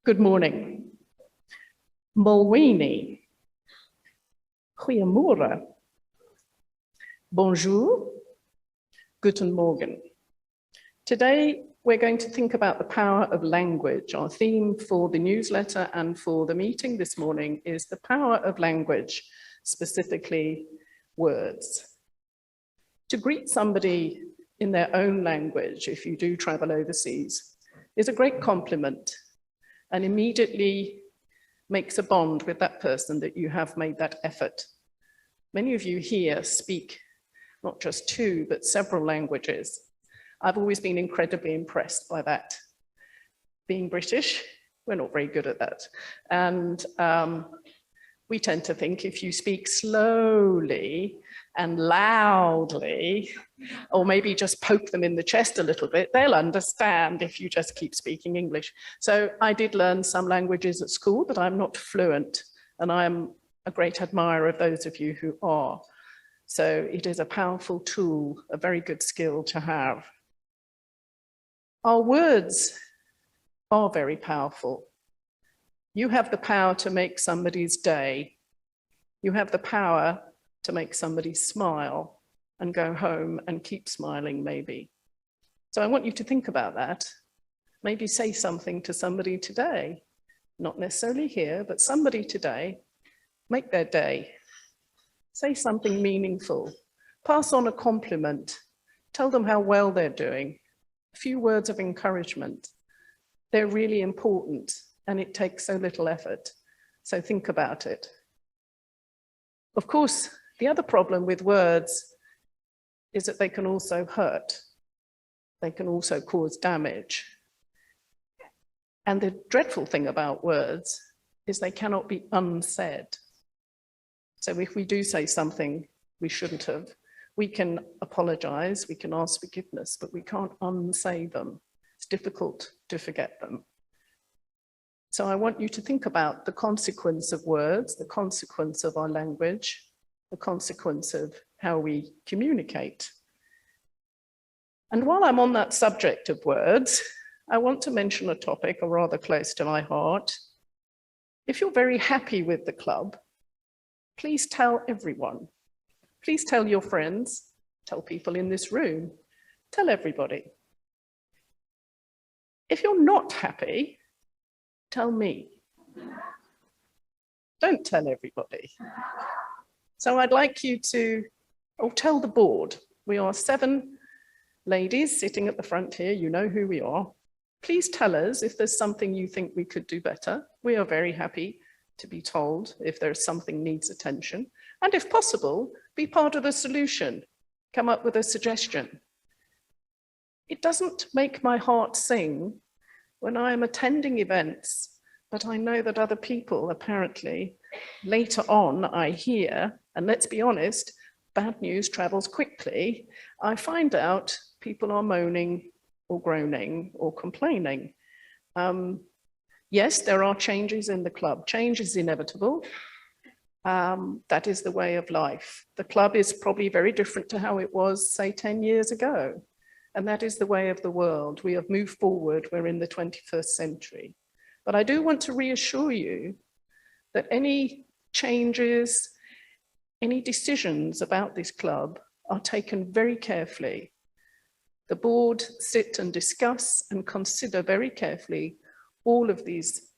Good morning. Molweni. Goeiemorgen. Bonjour. Guten Morgen. Today, we're going to think about the power of language. Our theme for the newsletter and for the meeting this morning is the power of language, specifically words. To greet somebody in their own language, if you do travel overseas, is a great compliment and immediately makes a bond with that person that you have made that effort. Many of you here speak not just two, but several languages. I've always been incredibly impressed by that. Being British, we're not very good at that. And we tend to think if you speak slowly and loudly, or maybe just poke them in the chest a little bit, they'll understand if you just keep speaking English. So I did learn some languages at school, but I'm not fluent, and I'm a great admirer of those of you who are. So it is a powerful tool, a very good skill to have. Our words are very powerful. You have the power to make somebody's day. You have the power to make somebody smile and go home and keep smiling, maybe. So I want you to think about that. Maybe say something to somebody today, not necessarily here, but somebody today. Make their day. Say something meaningful. Pass on a compliment. Tell them how well they're doing. A few words of encouragement. They're really important, and it takes so little effort. So think about it. Of course, the other problem with words is that they can also hurt. They can also cause damage. And the dreadful thing about words is they cannot be unsaid. So if we do say something we shouldn't have, we can apologize, we can ask forgiveness, but we can't unsay them. It's difficult to forget them. So I want you to think about the consequence of words, the consequence of our language, the consequence of how we communicate. And while I'm on that subject of words, I want to mention a topic rather close to my heart. If you're very happy with the club, please tell everyone. Please tell your friends, tell people in this room, tell everybody. If you're not happy, tell me. Don't tell everybody. So I'd like you to, tell the board. We are 7 ladies sitting at the front here. You know who we are. Please tell us if there's something you think we could do better. We are very happy to be told if there's something needs attention. And if possible, be part of the solution. Come up with a suggestion. It doesn't make my heart sing when I am attending events, but I know that other people apparently later on I hear, and let's be honest, bad news travels quickly. I find out people are moaning or groaning or complaining. Yes, there are changes in the club. Change is inevitable. That is the way of life. The club is probably very different to how it was, say, 10 years ago. And that is the way of the world. We have moved forward. We're in the 21st century. But I do want to reassure you that any changes, any decisions about this club are taken very carefully. The board sit and discuss and consider very carefully all of these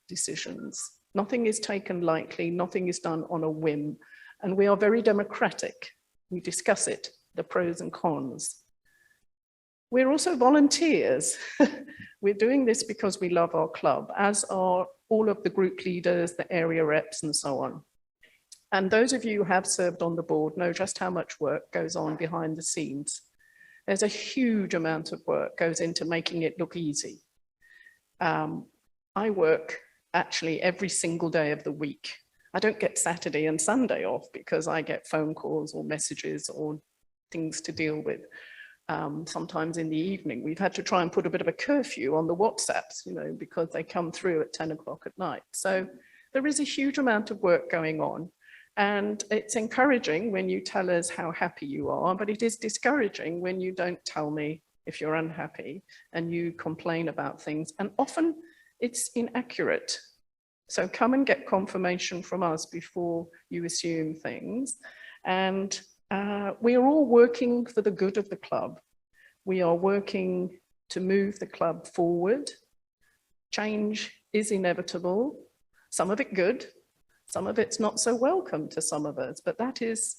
decisions. Nothing is taken lightly, nothing is done on a whim, and we are very democratic. We discuss it, the pros and cons. We're also volunteers. We're doing this because we love our club, as are all of the group leaders, the area reps, and so on. And those of you who have served on the board know just how much work goes on behind the scenes. There's a huge amount of work goes into making it look easy. I work actually every single day of the week. I don't get Saturday and Sunday off because I get phone calls or messages or things to deal with. Sometimes in the evening, we've had to try and put a bit of a curfew on the WhatsApps, because they come through at 10 o'clock at night. So there is a huge amount of work going on. And it's encouraging when you tell us how happy you are, but it is discouraging when you don't tell me if you're unhappy and you complain about things. And often it's inaccurate. So come and get confirmation from us before you assume things. And we are all working for the good of the club. We are working to move the club forward. Change is inevitable, some of it good, some of it's not so welcome to some of us, but that is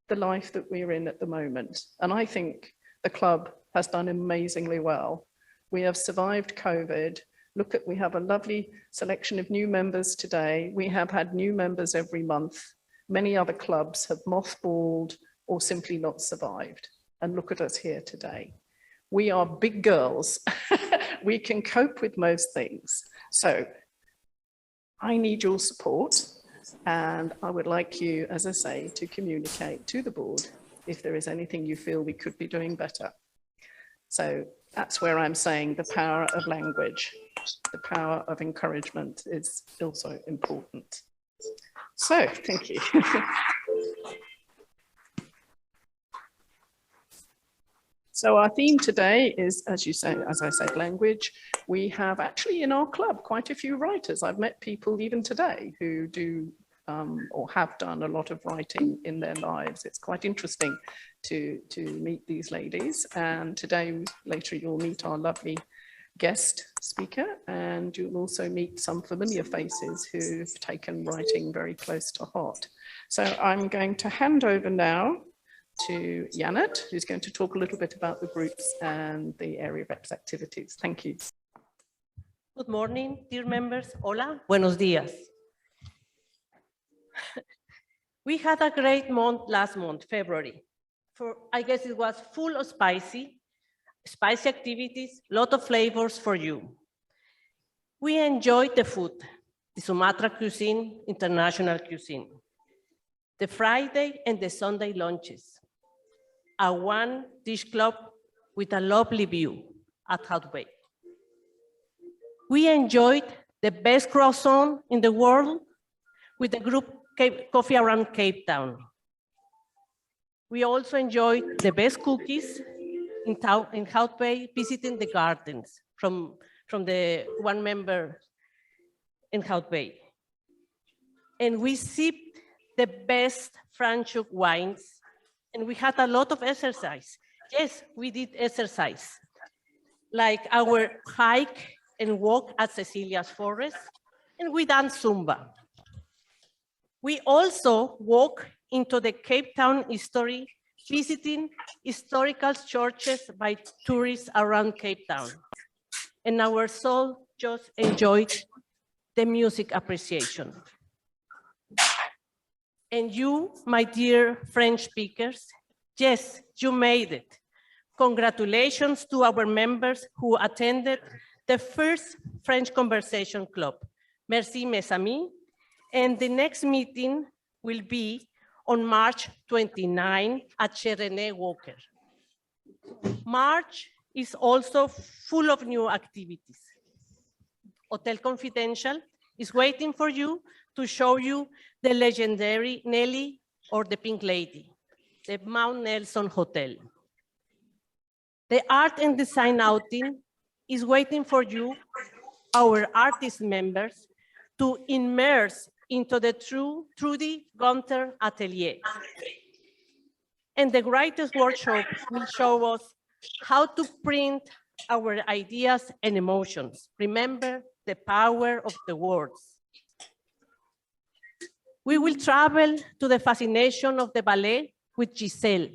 the life that we're in at the moment. And I think the club has done amazingly well. We have survived COVID. Look at, we have a lovely selection of new members today. We have had new members every month. Many other clubs have mothballed or simply not survived. And look at us here today. We are big girls. We can cope with most things. So I need your support. And I would like you, as I say, to communicate to the board if there is anything you feel we could be doing better. So that's where I'm saying the power of language, the power of encouragement is also important. So thank you. So our theme today is, as I said, language. We have actually in our club quite a few writers. I've met people even today who do or have done a lot of writing in their lives. It's quite interesting to meet these ladies. And today, later, you'll meet our lovely guest speaker, and you'll also meet some familiar faces who've taken writing very close to heart. So I'm going to hand over now to Janet, who's going to talk a little bit about the groups and the area reps activities. Thank you. Good morning, dear members. Hola, buenos días. We had a great month last month, February. I guess it was full of spicy activities, lot of flavors for you. We enjoyed the food, the Sumatra cuisine, international cuisine, the Friday and the Sunday lunches, a one-dish club with a lovely view at Hartman. We enjoyed the best croissant in the world with the group Coffee Around Cape Town. We also enjoyed the best cookies in Hartman, visiting the gardens from the one member in Hartman. And we sipped the best French wines, and we had a lot of exercise. Yes, we did exercise, like our hike and walk at Cecilia's Forest, and we danced Zumba. We also walk into the Cape Town history, visiting historical churches by tourists around Cape Town. And our soul just enjoyed the music appreciation. And you, my dear French speakers, yes, you made it. Congratulations to our members who attended the first French Conversation Club. Merci, mes amis. And the next meeting will be on March 29 at Chez René Walker. March is also full of new activities. Hotel Confidential is waiting for you to show you the legendary Nelly or the Pink Lady, the Mount Nelson Hotel. The Art and Design outing is waiting for you, our artist members, to immerse into the true Trudy Gunter Atelier. And the Writers' Workshop will show us how to print our ideas and emotions. Remember the power of the words. We will travel to the fascination of the ballet with Giselle,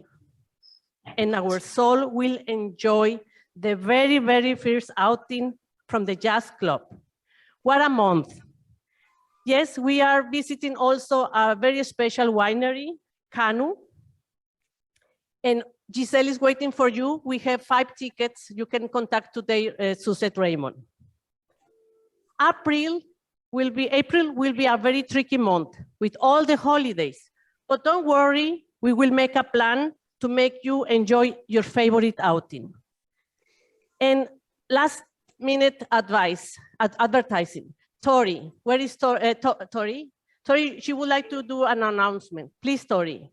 and our soul will enjoy the very, very first outing from the jazz club. What a month. Yes, we are visiting also a very special winery, Canu. And Giselle is waiting for you. We have 5 tickets. You can contact today Suzette Raymond. April will be a very tricky month with all the holidays. But don't worry, we will make a plan to make you enjoy your favorite outing. And last minute advertising. Tori, where is Tori? Tori, she would like to do an announcement. Please, Tori.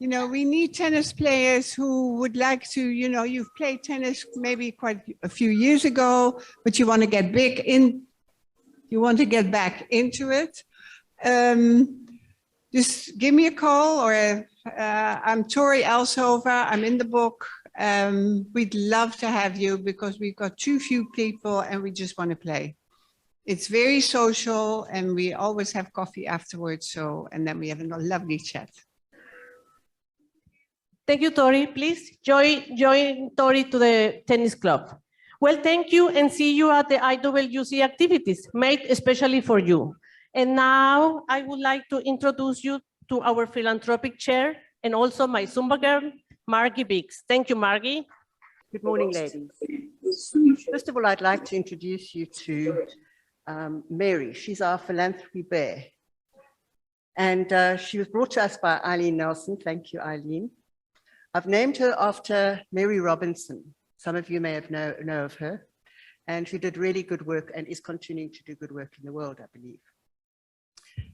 You know, we need tennis players who would like to, you know, you've played tennis maybe quite a few years ago, but you want to get you want to get back into it. Just give me a call, or I'm Tori Elshover. I'm in the book. We'd love to have you because we've got too few people and we just want to play. It's very social and we always have coffee afterwards. And then we have a lovely chat. Thank you, Tori. Please join Tori to the tennis club. Well, thank you and see you at the IWC activities made especially for you. And now I would like to introduce you to our philanthropic chair and also my Zumba girl, Margie Biggs. Thank you, Margie. Good morning, ladies. First of all, I'd like to introduce you to Mary. She's our philanthropy bear. And she was brought to us by Eileen Nelson. Thank you, Eileen. I've named her after Mary Robinson. Some of you may have know of her, and who did really good work and is continuing to do good work in the world, I believe.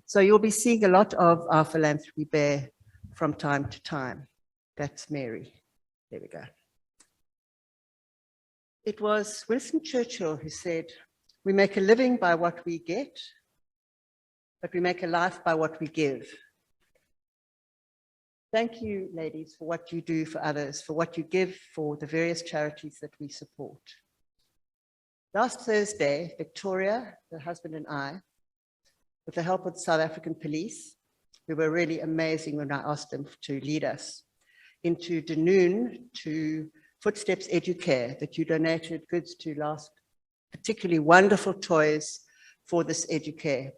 So you'll be seeing a lot of our philanthropy bear from time to time. That's Mary. There we go. It was Winston Churchill who said, "We make a living by what we get, but we make a life by what we give." Thank you, ladies, for what you do for others, for what you give for the various charities that we support. Last Thursday, Victoria, her husband, and I, with the help of the South African police, who were really amazing when I asked them to lead us, into Dunoon to Footsteps Educare, that you donated goods to last, particularly wonderful toys for this Educare.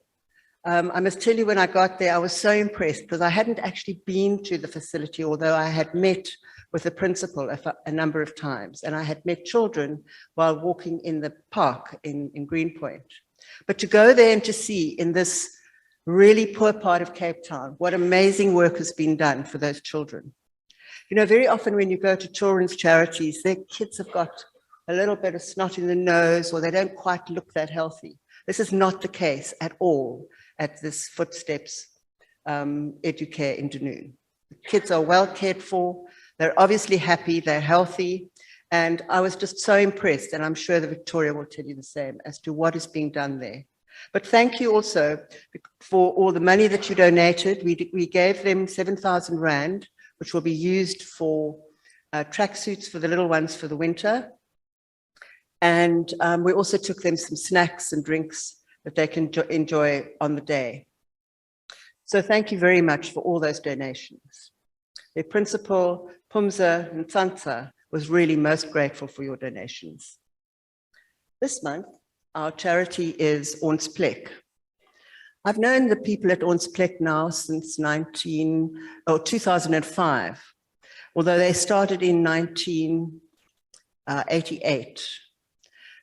I must tell you, when I got there, I was so impressed because I hadn't actually been to the facility, although I had met with the principal a number of times, and I had met children while walking in the park in Greenpoint. But to go there and to see in this really poor part of Cape Town what amazing work has been done for those children. You know, very often when you go to children's charities, their kids have got a little bit of snot in the nose, or they don't quite look that healthy. This is not the case at all at this Footsteps Educare in Dunoon. The kids are well cared for, they're obviously happy, they're healthy, and I was just so impressed, and I'm sure that Victoria will tell you the same, as to what is being done there. But thank you also for all the money that you donated. We gave them 7,000 Rand, which will be used for tracksuits for the little ones for the winter. And we also took them some snacks and drinks that they can enjoy on the day. So thank you very much for all those donations. Their principal, Pumza Ntsantsa, was really most grateful for your donations. This month, our charity is Ons Plek. I've known the people at Ons Plek now since 2005, although they started in 1988.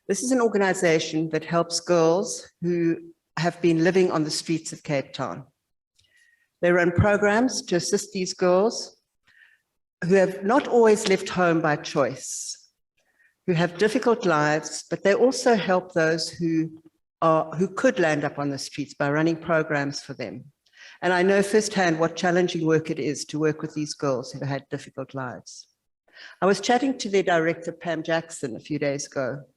This is an organization that helps girls who have been living on the streets of Cape Town. They run programs to assist these girls who have not always left home by choice, who have difficult lives, but they also help those who could land up on the streets by running programs for them. And I know firsthand what challenging work it is to work with these girls who have had difficult lives. I was chatting to their director, Pam Jackson, a few days ago.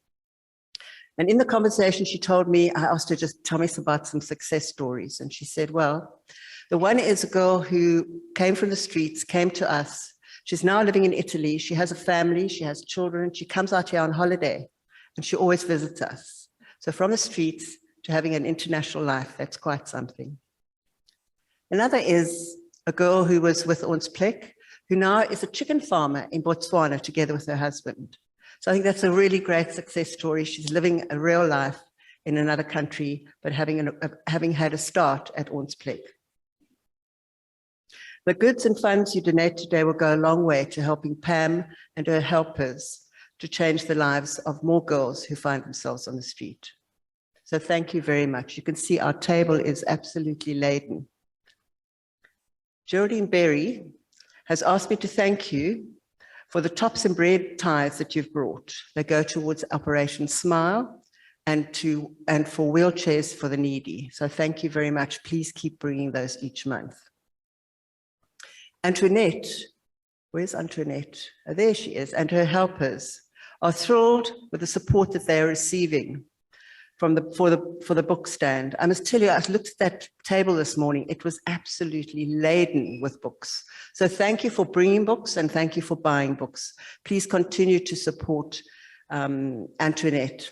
And in the conversation, she told me, I asked her, just tell me about some success stories. And she said, well, the one is a girl who came from the streets, came to us. She's now living in Italy. She has a family, she has children. She comes out here on holiday and she always visits us. So from the streets to having an international life, that's quite something. Another is a girl who was with Ons Plek, who now is a chicken farmer in Botswana together with her husband. So I think that's a really great success story. She's living a real life in another country, but having had a start at Ons Plek. The goods and funds you donate today will go a long way to helping Pam and her helpers to change the lives of more girls who find themselves on the street. So thank you very much. You can see our table is absolutely laden. Geraldine Berry has asked me to thank you for the tops and bread ties that you've brought. They go towards Operation Smile and for wheelchairs for the needy. So thank you very much. Please keep bringing those each month. Antoinette, where's Antoinette? Oh, there she is, and her helpers are thrilled with the support that they are receiving for the book stand. I must tell you, I looked at that table this morning. It was absolutely laden with books. So thank you for bringing books and thank you for buying books. Please continue to support Antoinette.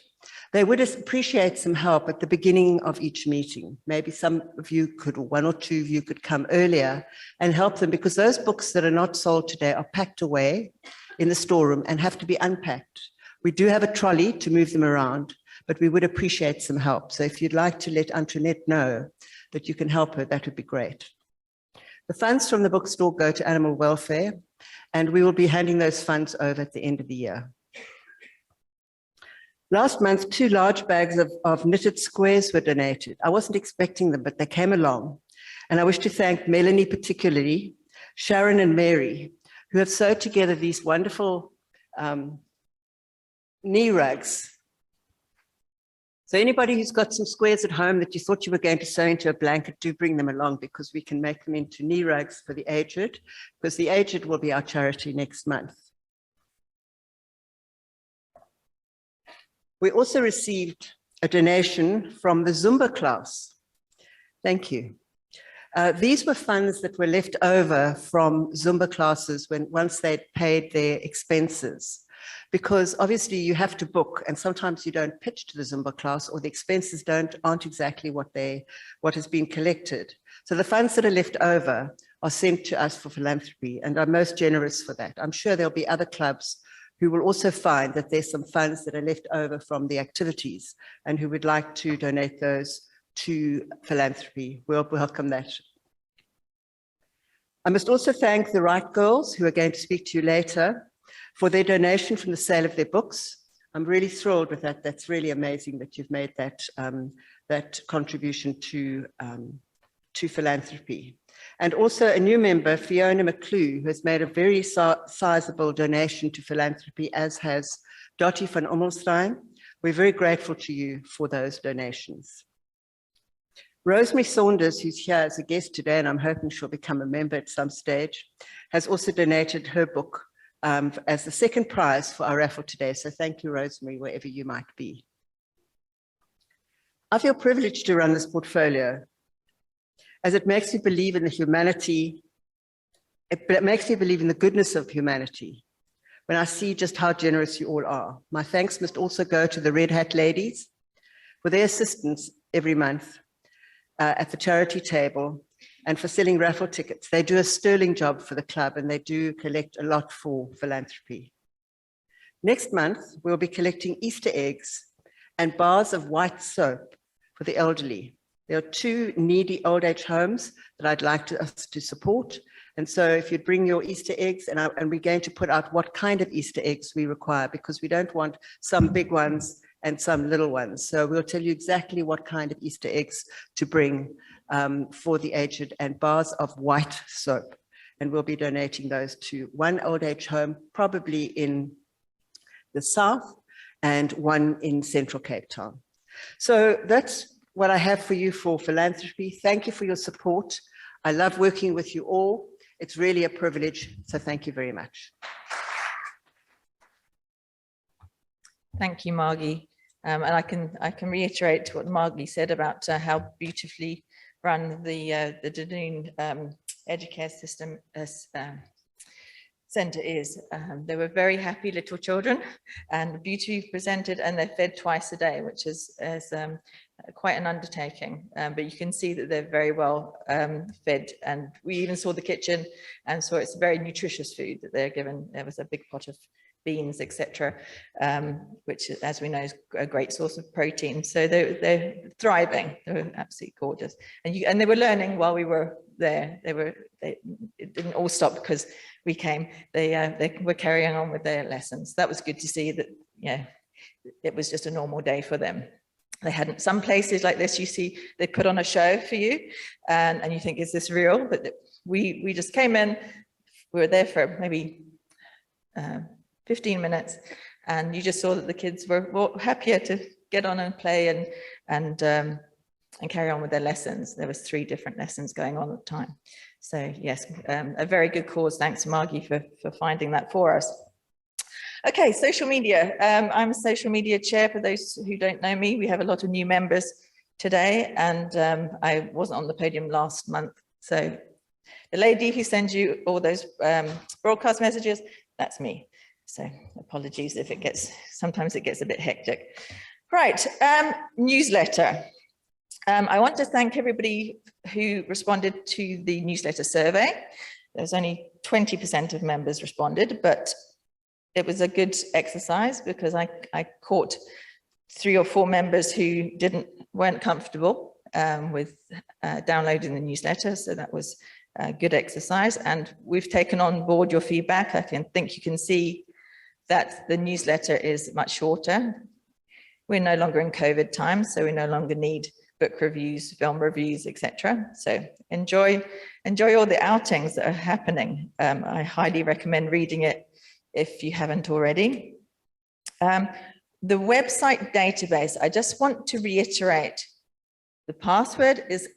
They would appreciate some help at the beginning of each meeting. Maybe some of you could, or one or two of you could come earlier and help them, because those books that are not sold today are packed away in the storeroom and have to be unpacked. We do have a trolley to move them around, but we would appreciate some help. So if you'd like to let Antoinette know that you can help her, that would be great. The funds from the bookstore go to animal welfare, and we will be handing those funds over at the end of the year. Last month, 2 large bags of knitted squares were donated. I wasn't expecting them, but they came along. And I wish to thank Melanie particularly, Sharon and Mary, who have sewed together these wonderful knee rugs. So anybody who's got some squares at home that you thought you were going to sew into a blanket, do bring them along, because we can make them into knee rugs for the aged, because the aged will be our charity next month. We also received a donation from the Zumba class. Thank you. These were funds that were left over from Zumba classes once they'd paid their expenses. Because obviously you have to book, and sometimes you don't pitch to the Zumba class, or the expenses aren't exactly what has been collected. So the funds that are left over are sent to us for philanthropy, and I'm most generous for that. I'm sure there'll be other clubs who will also find that there's some funds that are left over from the activities and who would like to donate those to philanthropy. We'll welcome that. I must also thank the Wright girls, who are going to speak to you later, for their donation from the sale of their books. I'm really thrilled with that. That's really amazing that you've made that contribution to philanthropy. And also a new member, Fiona Mcclure, who has made a very sizable donation to philanthropy, as has Dottie van Ommelstein. We're very grateful to you for those donations. Rosemary Saunders, who's here as a guest today, and I'm hoping she'll become a member at some stage, has also donated her book as the second prize for our raffle today. So thank you, Rosemary, wherever you might be. I feel privileged to run this portfolio, as it makes me believe in the humanity, it makes me believe in the goodness of humanity when I see just how generous you all are. My thanks must also go to the Red Hat ladies for their assistance every month at the charity table and for selling raffle tickets. They do a sterling job for the club, and they do collect a lot for philanthropy. Next month, we'll be collecting Easter eggs and bars of white soap for the elderly. There are 2 needy old age homes that I'd like us to support. And so if you'd bring your Easter eggs, and we're going to put out what kind of Easter eggs we require, because we don't want some big ones and some little ones. So we'll tell you exactly what kind of Easter eggs to bring for the aged, and bars of white soap. And we'll be donating those to 1 old age home, probably in the south, and 1 in central Cape Town. So that's what I have for you for philanthropy. Thank you for your support. I love working with you all. It's really a privilege. So thank you very much. Thank you, Margie. And I can reiterate what Margie said about how beautifully run the Dunoon Educare System Centre is. They were very happy little children and beautifully presented, and they're fed twice a day, which is quite an undertaking. But you can see that they're very well fed, and we even saw the kitchen and saw it's very nutritious food that they're given. There was a big pot of beans, etc., which, as we know, is a great source of protein. So they're thriving. They were absolutely gorgeous, and they were learning while we were there. It didn't all stop because we came. They were carrying on with their lessons. That was good to see that. Yeah, it was just a normal day for them. They hadn't. Some places like this, you see, they put on a show for you, and you think, is this real? But we just came in. We were there for maybe 15 minutes, and you just saw that the kids were happier to get on and play and carry on with their lessons. There was 3 different lessons going on at the time. So yes, a very good cause. Thanks, Margie, for finding that for us. Okay, social media. I'm a social media chair for those who don't know me. We have a lot of new members today, and I wasn't on the podium last month. So the lady who sends you all those broadcast messages, that's me. So apologies if sometimes it gets a bit hectic. Right, newsletter. I want to thank everybody who responded to the newsletter survey. There's only 20% of members responded, but it was a good exercise because I caught 3 or 4 members who weren't comfortable with downloading the newsletter. So that was a good exercise. And we've taken on board your feedback. I think you can see that the newsletter is much shorter. We're no longer in COVID times, so we no longer need book reviews, film reviews, etc. So enjoy all the outings that are happening. I highly recommend reading it if you haven't already. The website database, I just want to reiterate, the password is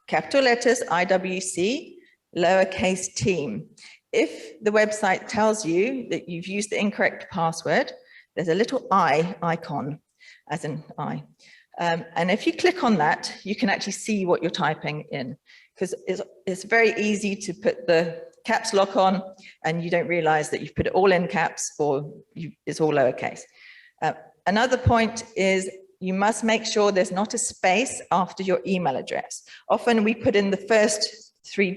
capital letters IWC, lowercase team. If the website tells you that you've used the incorrect password, there's a little I icon, as in I. And if you click on that, you can actually see what you're typing in, because it's very easy to put the caps lock on and you don't realize that you've put it all in caps or it's all lowercase. Another point is you must make sure there's not a space after your email address. Often we put in the first three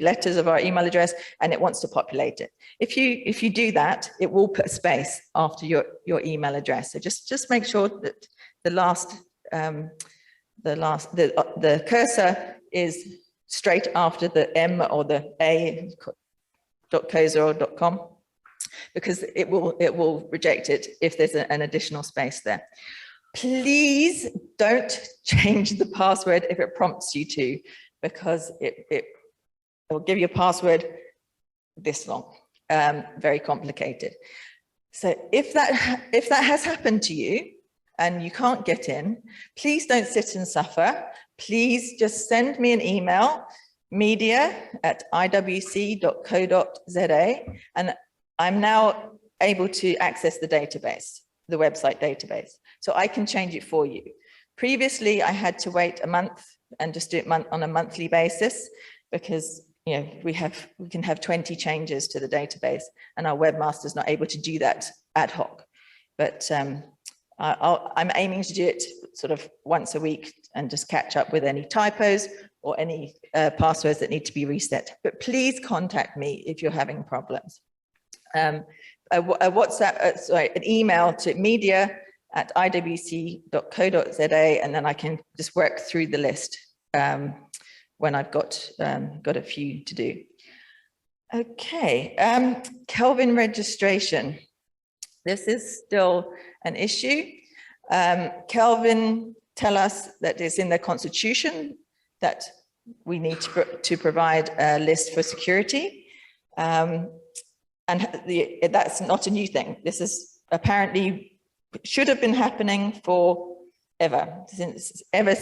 letters of our email address and it wants to populate it. If you do that, it will put a space after your email address. So just make sure that the cursor is straight after the M or the a.coza or .com, because it will reject it if there's an additional space there. Please don't change the password if it prompts you to, because it will give you a password this long, very complicated. So if that has happened to you and you can't get in, please don't sit and suffer. Please just send me an email, media@iwc.co.za, and I'm now able to access the database, the website database, so I can change it for you. Previously, I had to wait a month and just do it on a monthly basis, because we can have 20 changes to the database, and our webmaster's not able to do that ad hoc. But I'm aiming to do it sort of once a week and just catch up with any typos or any passwords that need to be reset. But please contact me if you're having problems. An email to media@iwc.co.za, and then I can just work through the list when I've got a few to do. Okay, Kelvin registration. This is still an issue. Kelvin tell us that it's in the constitution that we need to provide a list for security. And that's not a new thing. This is apparently should have been happening forever, since ever,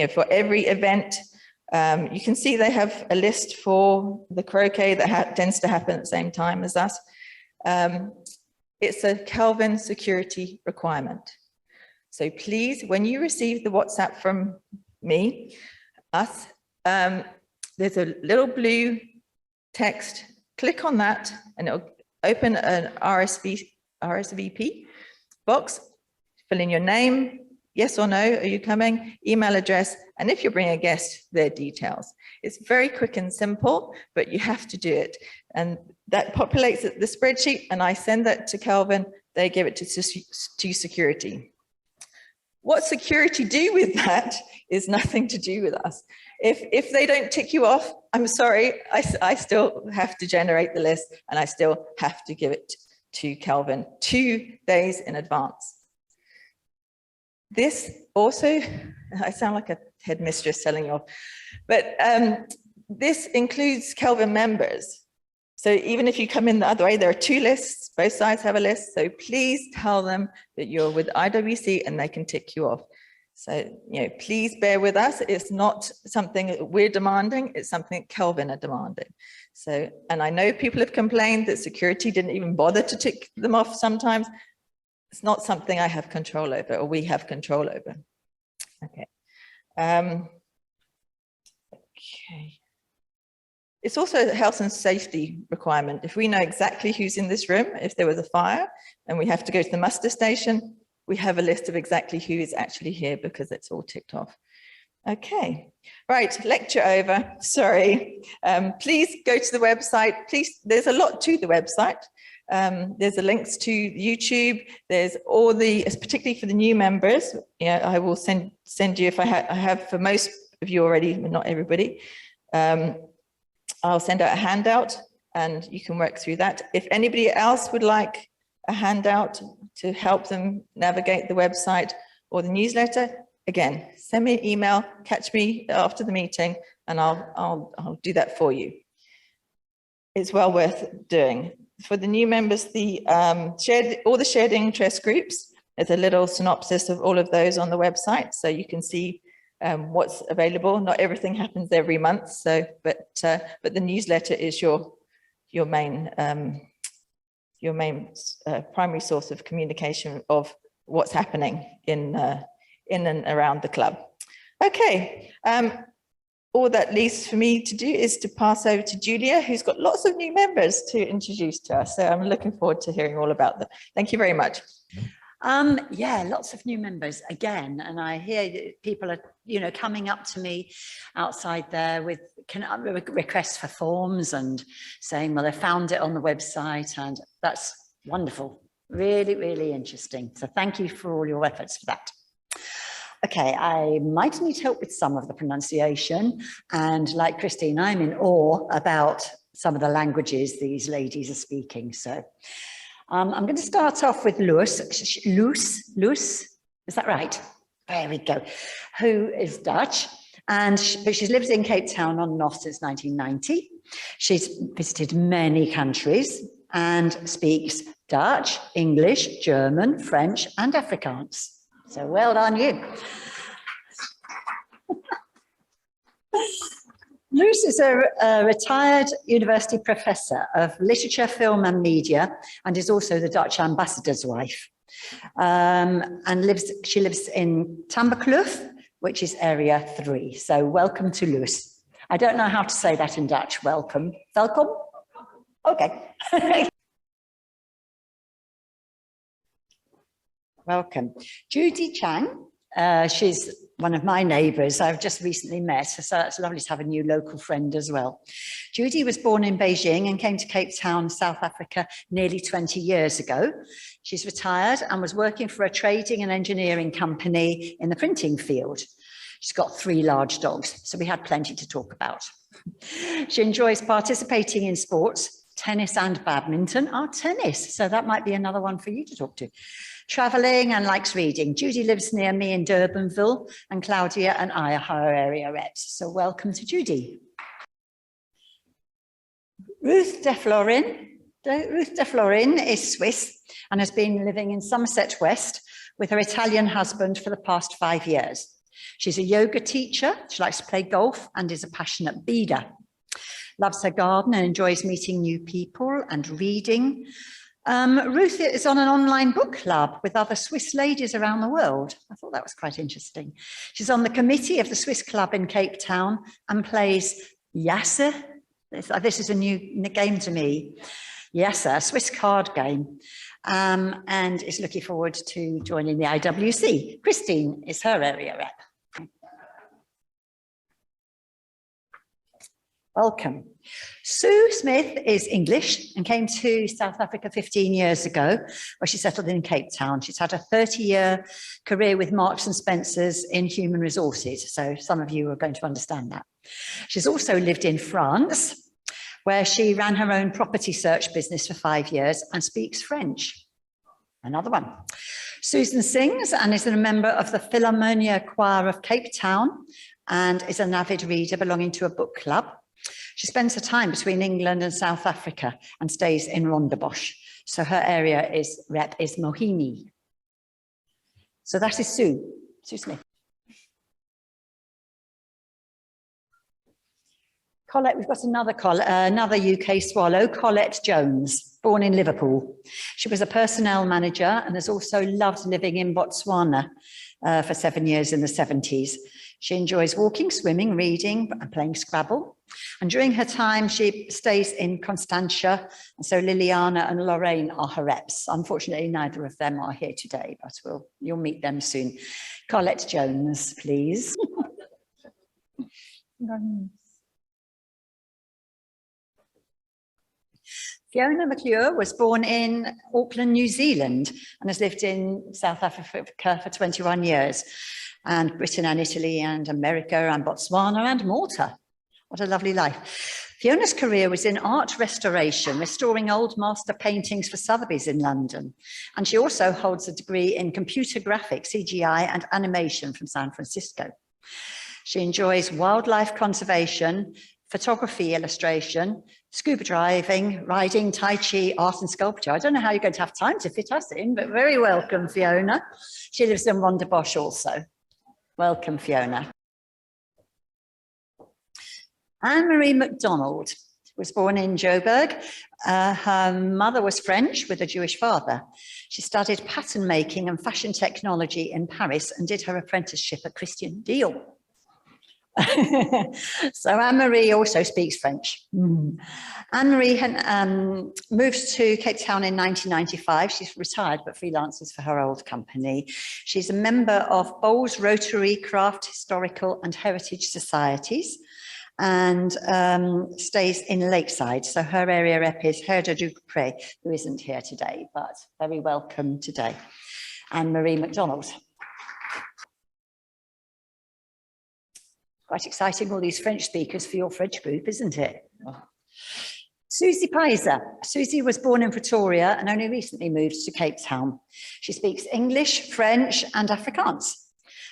for every event. You can see they have a list for the croquet that tends to happen at the same time as us. It's a Kelvin security requirement. So please, when you receive the WhatsApp from me, there's a little blue text. Click on that and it'll open an RSVP box. Fill in your name, yes or no, are you coming, email address, and if you bring a guest, their details. It's very quick and simple, but you have to do it. And that populates the spreadsheet, and I send that to Kelvin. They give it to security. What security do with that is nothing to do with us. If they don't tick you off, I'm sorry, I still have to generate the list, and I still have to give it to Kelvin 2 days in advance. This also, I sound like a headmistress telling you off, but this includes Kelvin members. So even if you come in the other way, there are 2 lists, both sides have a list. So please tell them that you're with IWC and they can tick you off. So, please bear with us. It's not something that we're demanding. It's something that Kelvin are demanding. So, and I know people have complained that security didn't even bother to tick them off sometimes. It's not something I have control over, or we have control over. Okay. Okay. It's also a health and safety requirement. If we know exactly who's in this room, if there was a fire and we have to go to the muster station, we have a list of exactly who is actually here because it's all ticked off. Okay, right, lecture over, sorry. Please go to the website. Please, there's a lot to the website. There's the links to YouTube. There's all the, particularly for the new members, I will send you, if I have for most of you already, but not everybody. I'll send out a handout and you can work through that. If anybody else would like a handout to help them navigate the website or the newsletter, again, send me an email, catch me after the meeting, and I'll do that for you. It's well worth doing. For the new members, all the shared interest groups, there's a little synopsis of all of those on the website, so you can see what's available. Not everything happens every month, so but the newsletter is your main primary source of communication of what's happening in and around the club. Okay, all that leaves for me to do is to pass over to Julia, who's got lots of new members to introduce to us. So I'm looking forward to hearing all about them. Thank you very much. Yeah, lots of new members again, and I hear that people are, coming up to me outside there with requests for forms and saying, well, they found it on the website, and that's wonderful. Really, really interesting. So thank you for all your efforts for that. Okay, I might need help with some of the pronunciation, and like Christine, I'm in awe about some of the languages these ladies are speaking. So I'm going to start off with Luce, is that right? There we go, who is Dutch, but she lives in Cape Town on Nos since 1990. She's visited many countries and speaks Dutch, English, German, French, and Afrikaans. So well done you. Luce is a retired university professor of literature, film and media, and is also the Dutch ambassador's wife. She lives in Tamberkloof, which is area 3. So welcome to Luce. I don't know how to say that in Dutch. Welcome. Welkom? Okay. Welcome. Judy Chang. She's one of my neighbours I've just recently met, so it's lovely to have a new local friend as well. Judy was born in Beijing and came to Cape Town, South Africa, nearly 20 years ago. She's retired and was working for a trading and engineering company in the printing field. She's got 3 large dogs, so we had plenty to talk about. She enjoys participating in sports, tennis and badminton. Tennis, so that might be another one for you to talk to. Traveling and likes reading. Judy lives near me in Durbanville, and Claudia and I are her area reps. So welcome to Judy. Ruth de Florin. Ruth de Florin is Swiss and has been living in Somerset West with her Italian husband for the past 5 years. She's a yoga teacher. She likes to play golf and is a passionate beader. Loves her garden and enjoys meeting new people and reading. Ruth is on an online book club with other Swiss ladies around the world. I thought that was quite interesting. She's on the committee of the Swiss club in Cape Town and plays Yasser. This is a new game to me. Yasser, a Swiss card game, and is looking forward to joining the IWC. Christine is her area rep. Welcome. Sue Smith is English and came to South Africa 15 years ago, where she settled in Cape Town. She's had a 30-year career with Marks and Spencer's in human resources, so some of you are going to understand that. She's also lived in France, where she ran her own property search business for 5 years and speaks French. Another one. Susan sings and is a member of the Philharmonia Choir of Cape Town and is an avid reader belonging to a book club. She spends her time between England and South Africa and stays in Rondebosch. So her area rep is Mohini. So that is Sue Smith. Colette, we've got another UK swallow, Colette Jones, born in Liverpool. She was a personnel manager and has also loved living in Botswana for 7 years in the 70s. She enjoys walking, swimming, reading, and playing Scrabble. And during her time, she stays in Constantia. And so Liliana and Lorraine are her reps. Unfortunately, neither of them are here today, but you'll meet them soon. Colette Jones, please. Fiona Mcclure was born in Auckland, New Zealand, and has lived in South Africa for 21 years, and Britain and Italy and America and Botswana and Malta. What a lovely life. Fiona's career was in art restoration, restoring old master paintings for Sotheby's in London. And she also holds a degree in computer graphics, CGI, and animation from San Francisco. She enjoys wildlife conservation, photography, illustration, scuba diving, riding, Tai Chi, art and sculpture. I don't know how you're going to have time to fit us in, but very welcome, Fiona. She lives in Rondebosch also. Welcome, Fiona. Anne-Marie Mcdonald was born in Joburg. Her mother was French with a Jewish father. She studied pattern making and fashion technology in Paris and did her apprenticeship at Christian Dior. So Anne-Marie also speaks French. Anne-Marie moved to Cape Town in 1995. She's retired but freelances for her old company. She's a member of Bowles Rotary Craft Historical and Heritage Societies and stays in Lakeside. So her area rep is Herda Dupré, who isn't here today, but very welcome today. Anne-Marie McDonald. Quite exciting, all these French speakers for your French group, isn't it? Susie Pizer. Susie was born in Pretoria and only recently moved to Cape Town. She speaks English, French, and Afrikaans.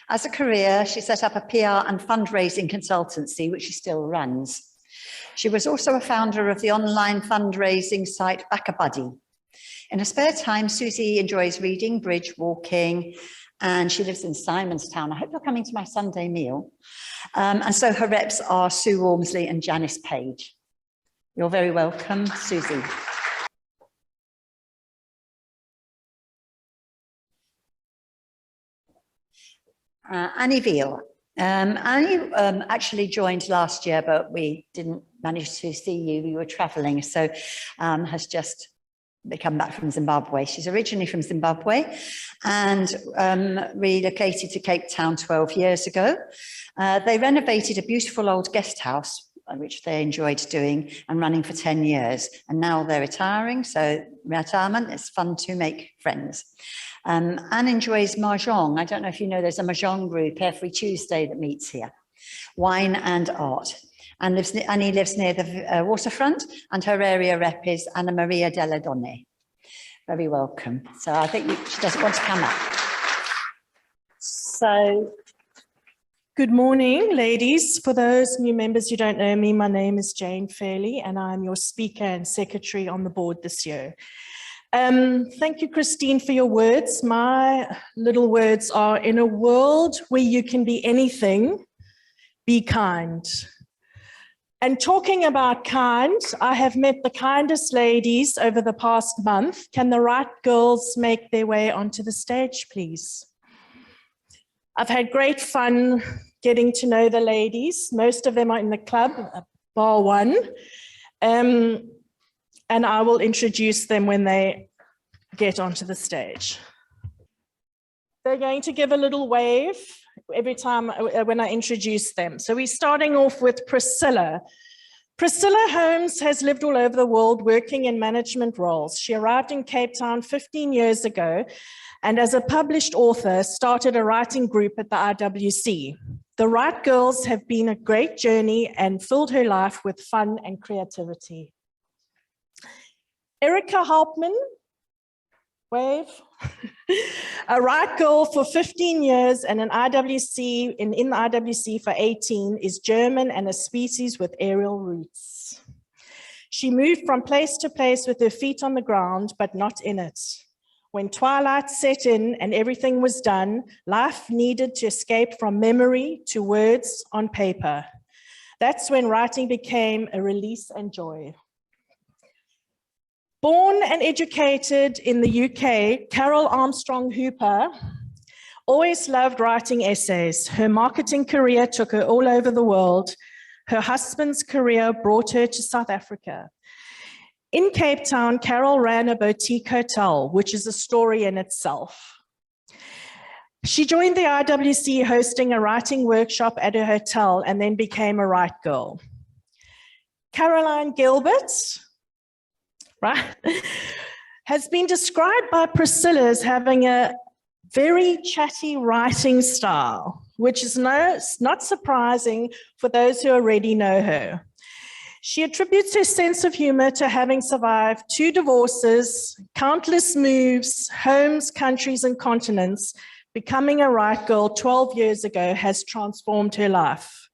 As a career, she set up a PR and fundraising consultancy, which she still runs. She was also a founder of the online fundraising site BackaBuddy. In her spare time, Susie enjoys reading, bridge, walking, and she lives in Simonstown. I hope you're coming to my Sunday meal. And so her reps are Sue Walmsley and Janice Page. You're very welcome, Susie. Annie Veal. Annie actually joined last year, but we didn't manage to see you. We were traveling, so has just come back from Zimbabwe. She's originally from Zimbabwe and relocated to Cape Town 12 years ago. They renovated a beautiful old guest house, which they enjoyed doing and running for 10 years. And now they're retiring, so retirement, it's fun to make friends. Anne enjoys Mahjong. I don't know if you know, there's a Mahjong group every Tuesday that meets here. Wine and art. Annie lives near the waterfront, and her area rep is Anna Maria Della Donne. Very welcome. So I think she doesn't want to come up. So, good morning, ladies. For those new members who don't know me, my name is Jane Fairley, and I'm your speaker and secretary on the board this year. Thank you, Christine, for your words. My little words are: in a world where you can be anything, be kind. And talking about kind, I have met the kindest ladies over the past month. Can the right girls make their way onto the stage, please? I've had great fun getting to know the ladies. Most of them are in the club, bar one. And I will introduce them when they get onto the stage. They're going to give a little wave every time when I introduce them. So we're starting off with Priscilla. Priscilla Holmes has lived all over the world working in management roles. She arrived in Cape Town 15 years ago and as a published author started a writing group at the IWC. The Right Girls have been a great journey and filled her life with fun and creativity. Erica Hartman, wave. A Right Girl for 15 years and in the IWC for 18, is German and a species with aerial roots. She moved from place to place with her feet on the ground, but not in it. When twilight set in and everything was done, life needed to escape from memory to words on paper. That's when writing became a release and joy. Born and educated in the UK, Carol Armstrong Hooper always loved writing essays. Her marketing career took her all over the world. Her husband's career brought her to South Africa. In Cape Town, Carol ran a boutique hotel, which is a story in itself. She joined the IWC hosting a writing workshop at her hotel and then became a Write Girl. Caroline Gilbert, right, has been described by Priscilla as having a very chatty writing style, which is not surprising for those who already know her. She attributes her sense of humor to having survived 2 divorces, countless moves, homes, countries, and continents. Becoming a Write Girl 12 years ago has transformed her life.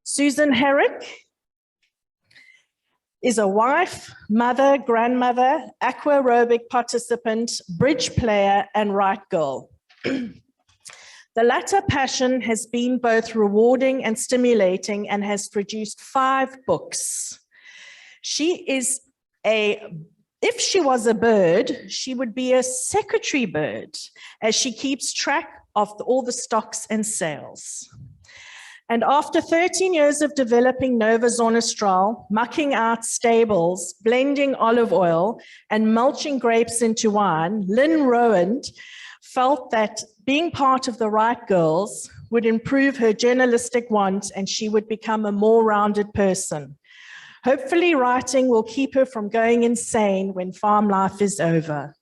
Susan Herrick is a wife, mother, grandmother, aqua aerobic participant, bridge player, and Write Girl. The latter passion has been both rewarding and stimulating and has produced 5 books. If she was a bird, she would be a secretary bird, as she keeps track of all the stocks and sales. And after 13 years of developing Nova Zornistral, mucking out stables, blending olive oil, and mulching grapes into wine, Lynn Rowand felt that being part of the Write Girls would improve her journalistic want and she would become a more rounded person. Hopefully, writing will keep her from going insane when farm life is over.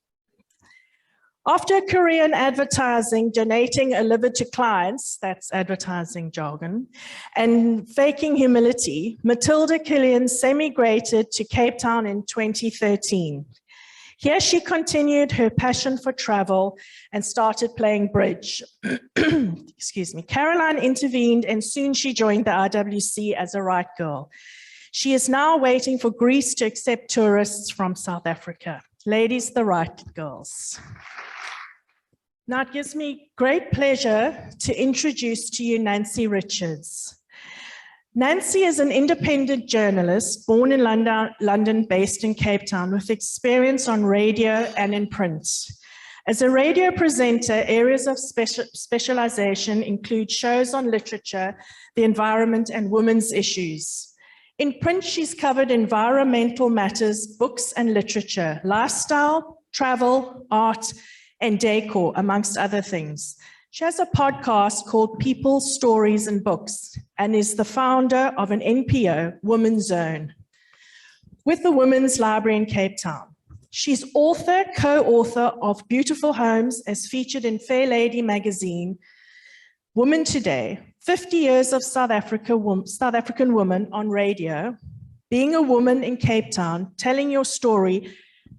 After a career in advertising, donating a liver to clients, that's advertising jargon, and faking humility, Matilda Killian semigrated to Cape Town in 2013. Here she continued her passion for travel and started playing bridge. Excuse me. Caroline intervened and soon she joined the IWC as a Write Girl. She is now waiting for Greece to accept tourists from South Africa. Ladies, the Write Girls. Now it gives me great pleasure to introduce to you Nancy Richards. Nancy is an independent journalist born in London, based in Cape Town, with experience on radio and in print. As a radio presenter, areas of specialization include shows on literature, the environment, and women's issues. In print, she's covered environmental matters, books and literature, lifestyle, travel, art, and decor, amongst other things. She has a podcast called People, Stories and Books and is the founder of an NPO, Women's Zone, with the Women's Library in Cape Town. She's author, co-author of Beautiful Homes as featured in Fair Lady magazine, Women Today, 50 years of South African woman on radio, being a woman in Cape Town, telling your story,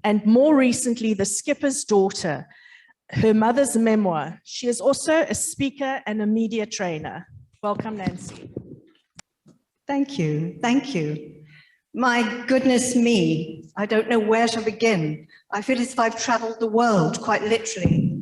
and more recently, The Skipper's Daughter, her mother's memoir. She is also a speaker and a media trainer. Welcome, Nancy. Thank you. Thank you. My goodness me, I don't know where to begin. I feel as if I've traveled the world, quite literally.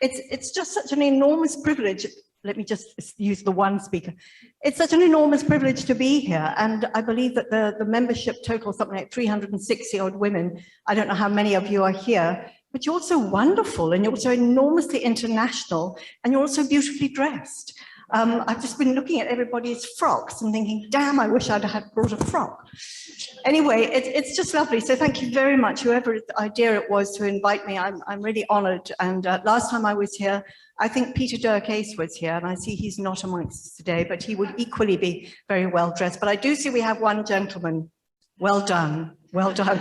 It's just such an enormous privilege. Let me just use the one speaker. It's such an enormous privilege to be here. And I believe that the membership totals something like 360 odd women. I don't know how many of you are here, but you're also wonderful and you're also enormously international and you're also beautifully dressed. I've just been looking at everybody's frocks and thinking, damn, I wish I'd had brought a frock. Anyway, it's just lovely. So thank you very much, whoever the idea it was to invite me. I'm really honored. And last time I was here, I think Peter Dirk Ace was here, and I see he's not amongst us today, but he would equally be very well dressed. But I do see we have one gentleman. Well done, well done.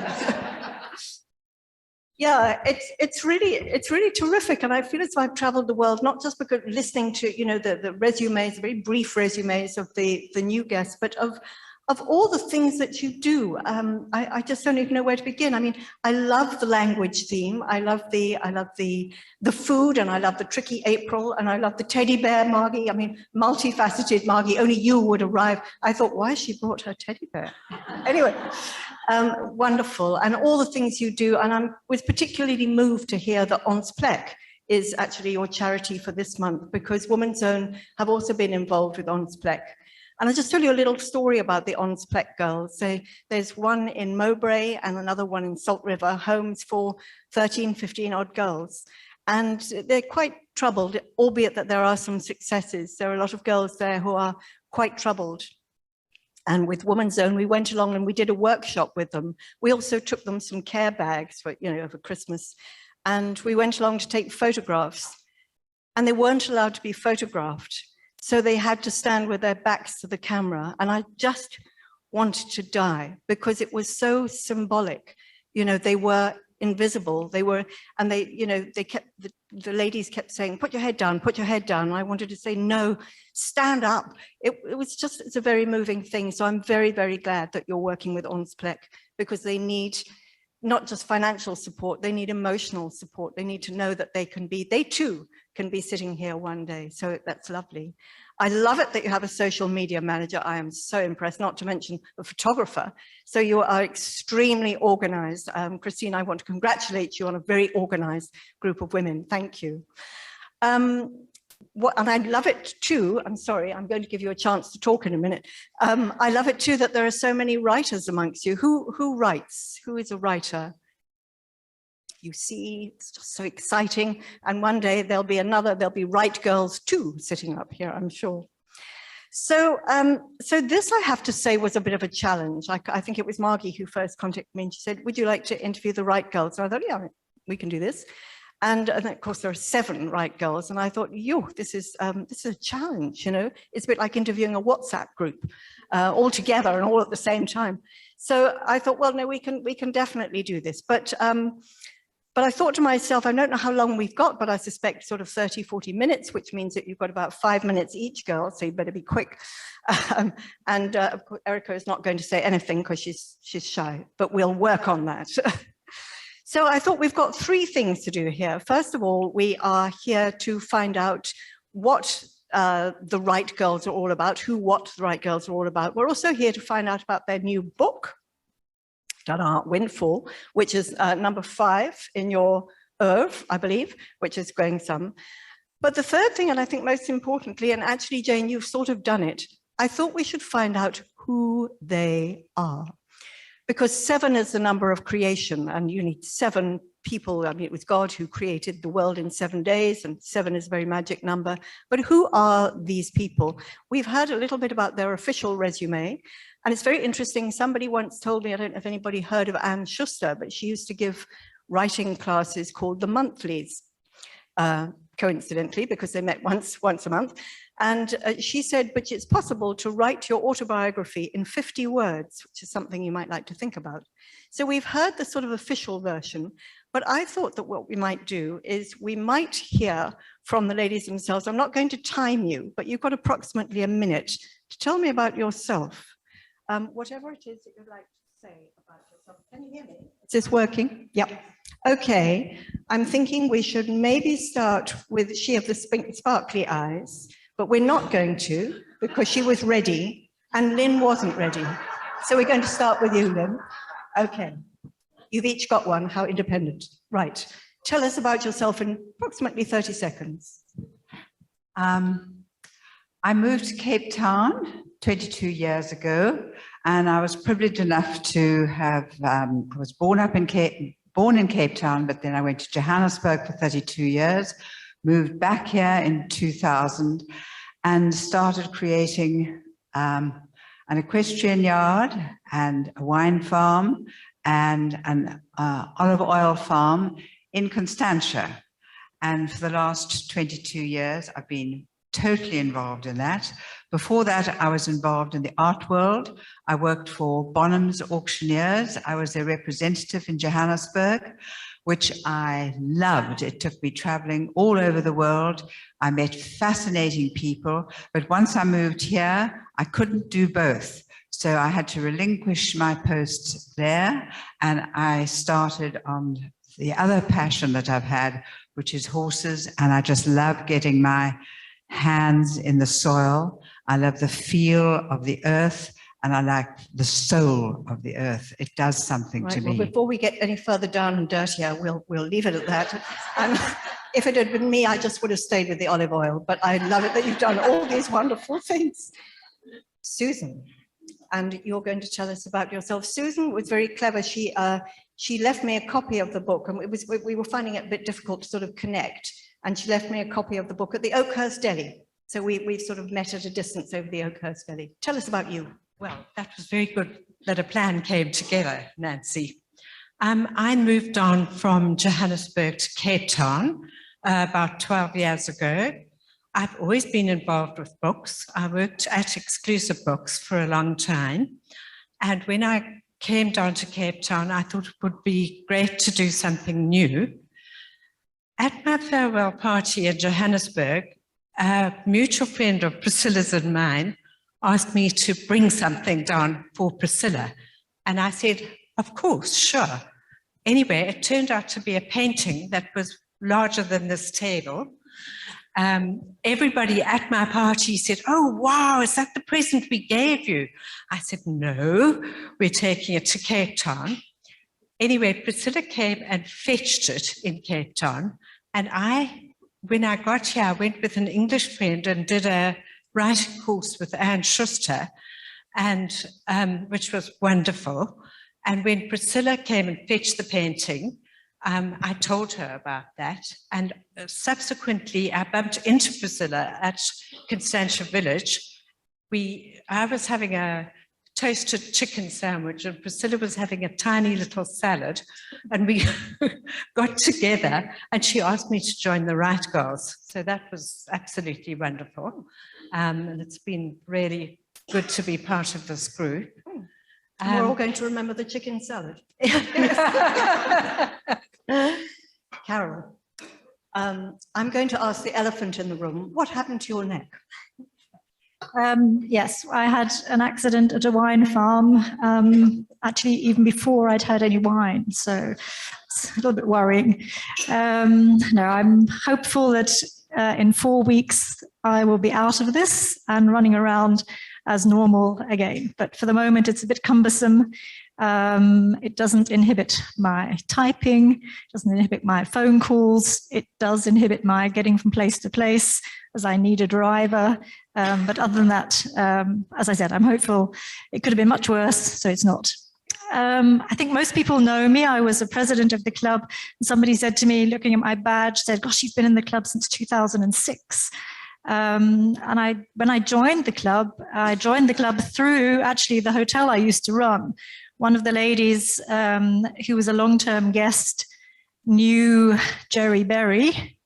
Yeah, it's really terrific, and I feel as though I've travelled the world, not just because listening to the resumes, the very brief resumes of the new guests, but of all the things that you do. I just don't even know where to begin. I mean, I love the language theme. I love the food, and I love the tricky April, and I love the teddy bear Margie. I mean, multifaceted Margie. Only you would arrive. I thought, why she brought her teddy bear? Anyway. Wonderful, and all the things you do, and I was particularly moved to hear that Ons Plek is actually your charity for this month, because Women's Zone have also been involved with Ons Plek. And I'll just tell you a little story about the Onsplec girls. So there's one in Mowbray and another one in Salt River, homes for 13, 15 odd girls. And they're quite troubled, albeit that there are some successes. There are a lot of girls there who are quite troubled. And with Woman's Zone, we went along and we did a workshop with them. We also took them some care bags for, over Christmas. And we went along to take photographs. And they weren't allowed to be photographed. So they had to stand with their backs to the camera. And I just wanted to die because it was so symbolic. They were invisible. They were, and they kept, the ladies kept saying, put your head down, put your head down. And I wanted to say, no, stand up. It was just, it's a very moving thing. So I'm very, very glad that you're working with Onsplec because they need not just financial support, they need emotional support. They need to know that they too can be sitting here one day. So that's lovely. I love it that you have a social media manager. I am so impressed, not to mention a photographer. So you are extremely organized. Christine, I want to congratulate you on a very organized group of women. Thank you. And I love it too, I'm sorry, I'm going to give you a chance to talk in a minute. I love it too that there are so many writers amongst you. Who writes? Who is a writer? You see, it's just so exciting. And one day there'll be Write Girls too sitting up here, I'm sure. So, so this, I have to say, was a bit of a challenge. I think it was Margie who first contacted me and she said, would you like to interview the Write Girls? And I thought, yeah, we can do this. And of course, there are 7 Write Girls. And I thought, this is a challenge, It's a bit like interviewing a WhatsApp group all together and all at the same time. So I thought, well, no, we can definitely do this. But I thought to myself, I don't know how long we've got, but I suspect sort of 30, 40 minutes, which means that you've got about 5 minutes each, girl, so you better be quick. Of course, Erica is not going to say anything because she's shy, but we'll work on that. So I thought we've got 3 things to do here. First of all, we are here to find out what the Write Girls are all about, what the Write Girls are all about. We're also here to find out about their new book, Windfall, which is number 5 in your oeuvre, I believe, which is going some. But the third thing, and I think most importantly, and actually, Jane, you've sort of done it, I thought we should find out who they are. Because 7 is the number of creation, and you need 7 people. I mean, it was God who created the world in 7 days, and 7 is a very magic number. But who are these people? We've heard a little bit about their official resume, and it's very interesting. Somebody once told me, I don't know if anybody heard of Anne Schuster, but she used to give writing classes called the Monthlies, coincidentally, because they met once a month. And she said, but it's possible to write your autobiography in 50 words, which is something you might like to think about. So we've heard the sort of official version, but I thought that what we might do is we might hear from the ladies themselves. I'm not going to time you, but you've got approximately a minute to tell me about yourself. Whatever it is that you'd like to say about yourself. Can you hear me? Is this working? Yep. Okay. I'm thinking we should maybe start with she of the sparkly eyes. But we're not going to, because she was ready and Lynn wasn't ready. So we're going to start with you, Lynn. Okay. You've each got one. How independent. Right. Tell us about yourself in approximately 30 seconds. I moved to Cape Town 22 years ago, and I was privileged enough to have, I was born in Cape Town, but then I went to Johannesburg for 32 years. Moved back here in 2000 and started creating an equestrian yard and a wine farm and an olive oil farm in Constantia. And for the last 22 years, I've been totally involved in that. Before that, I was involved in the art world. I worked for Bonham's Auctioneers. I was their representative in Johannesburg, which I loved. It took me traveling all over the world. I met fascinating people, but once I moved here, I couldn't do both. So I had to relinquish my post there, and I started on the other passion that I've had, which is horses, and I just love getting my hands in the soil. I love the feel of the earth, and I like the soul of the earth. It does something to me. Well, before we get any further down and dirtier, we'll leave it at that. If it had been me, I just would have stayed with the olive oil, but I love it that you've done all these wonderful things. Susan. And you're going to tell us about yourself. Susan was very clever. She left me a copy of the book, and we were finding it a bit difficult to sort of connect. And she left me a copy of the book at the Oakhurst Deli. So we've sort of met at a distance over the Oakhurst Deli. Tell us about you. Well, that was very good that a plan came together, Nancy. I moved on from Johannesburg to Cape Town about 12 years ago. I've always been involved with books. I worked at Exclusive Books for a long time. And when I came down to Cape Town, I thought it would be great to do something new. At my farewell party in Johannesburg, a mutual friend of Priscilla's and mine asked me to bring something down for Priscilla. And I said, of course, sure. Anyway, it turned out to be a painting that was larger than this table. Everybody at my party said, oh, wow, is that the present we gave you? I said, no, we're taking it to Cape Town. Anyway, Priscilla came and fetched it in Cape Town. And when I got here, I went with an English friend and did a writing course with Anne Schuster, and which was wonderful. And when Priscilla came and fetched the painting, I told her about that. And subsequently, I bumped into Priscilla at Constantia Village. I was having a toasted chicken sandwich and Priscilla was having a tiny little salad, and we got together and she asked me to join the Right Girls. So that was absolutely wonderful. And it's been really good to be part of this group. And we're all going to remember the chicken salad. Carol, I'm going to ask the elephant in the room, what happened to your neck? Yes, I had an accident at a wine farm, actually even before I'd had any wine, so it's a little bit worrying. No, I'm hopeful that in 4 weeks I will be out of this and running around as normal again, but for the moment it's a bit cumbersome. It doesn't inhibit my typing, doesn't inhibit my phone calls. It does inhibit my getting from place to place, as I need a driver. But other than that, as I said, I'm hopeful. It could have been much worse, so it's not. I think most people know me. I was a president of the club. And somebody said to me, looking at my badge, said, gosh, you've been in the club since 2006. And when I joined the club through actually the hotel I used to run. One of the ladies who was a long-term guest knew Jerry Berry.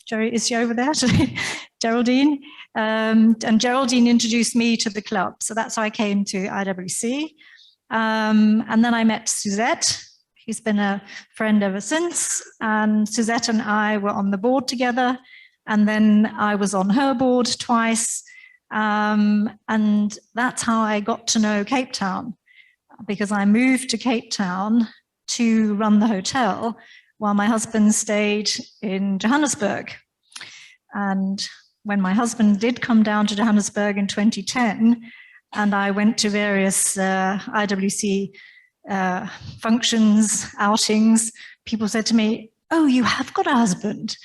Jerry, is she over there? Geraldine. And Geraldine introduced me to the club. So that's how I came to IWC. And then I met Suzette. He's been a friend ever since. And Suzette and I were on the board together. And then I was on her board twice. And that's how I got to know Cape Town, because I moved to Cape Town to run the hotel while my husband stayed in Johannesburg. And when my husband did come down to Johannesburg in 2010, and I went to various IWC functions, outings, people said to me, oh, you have got a husband.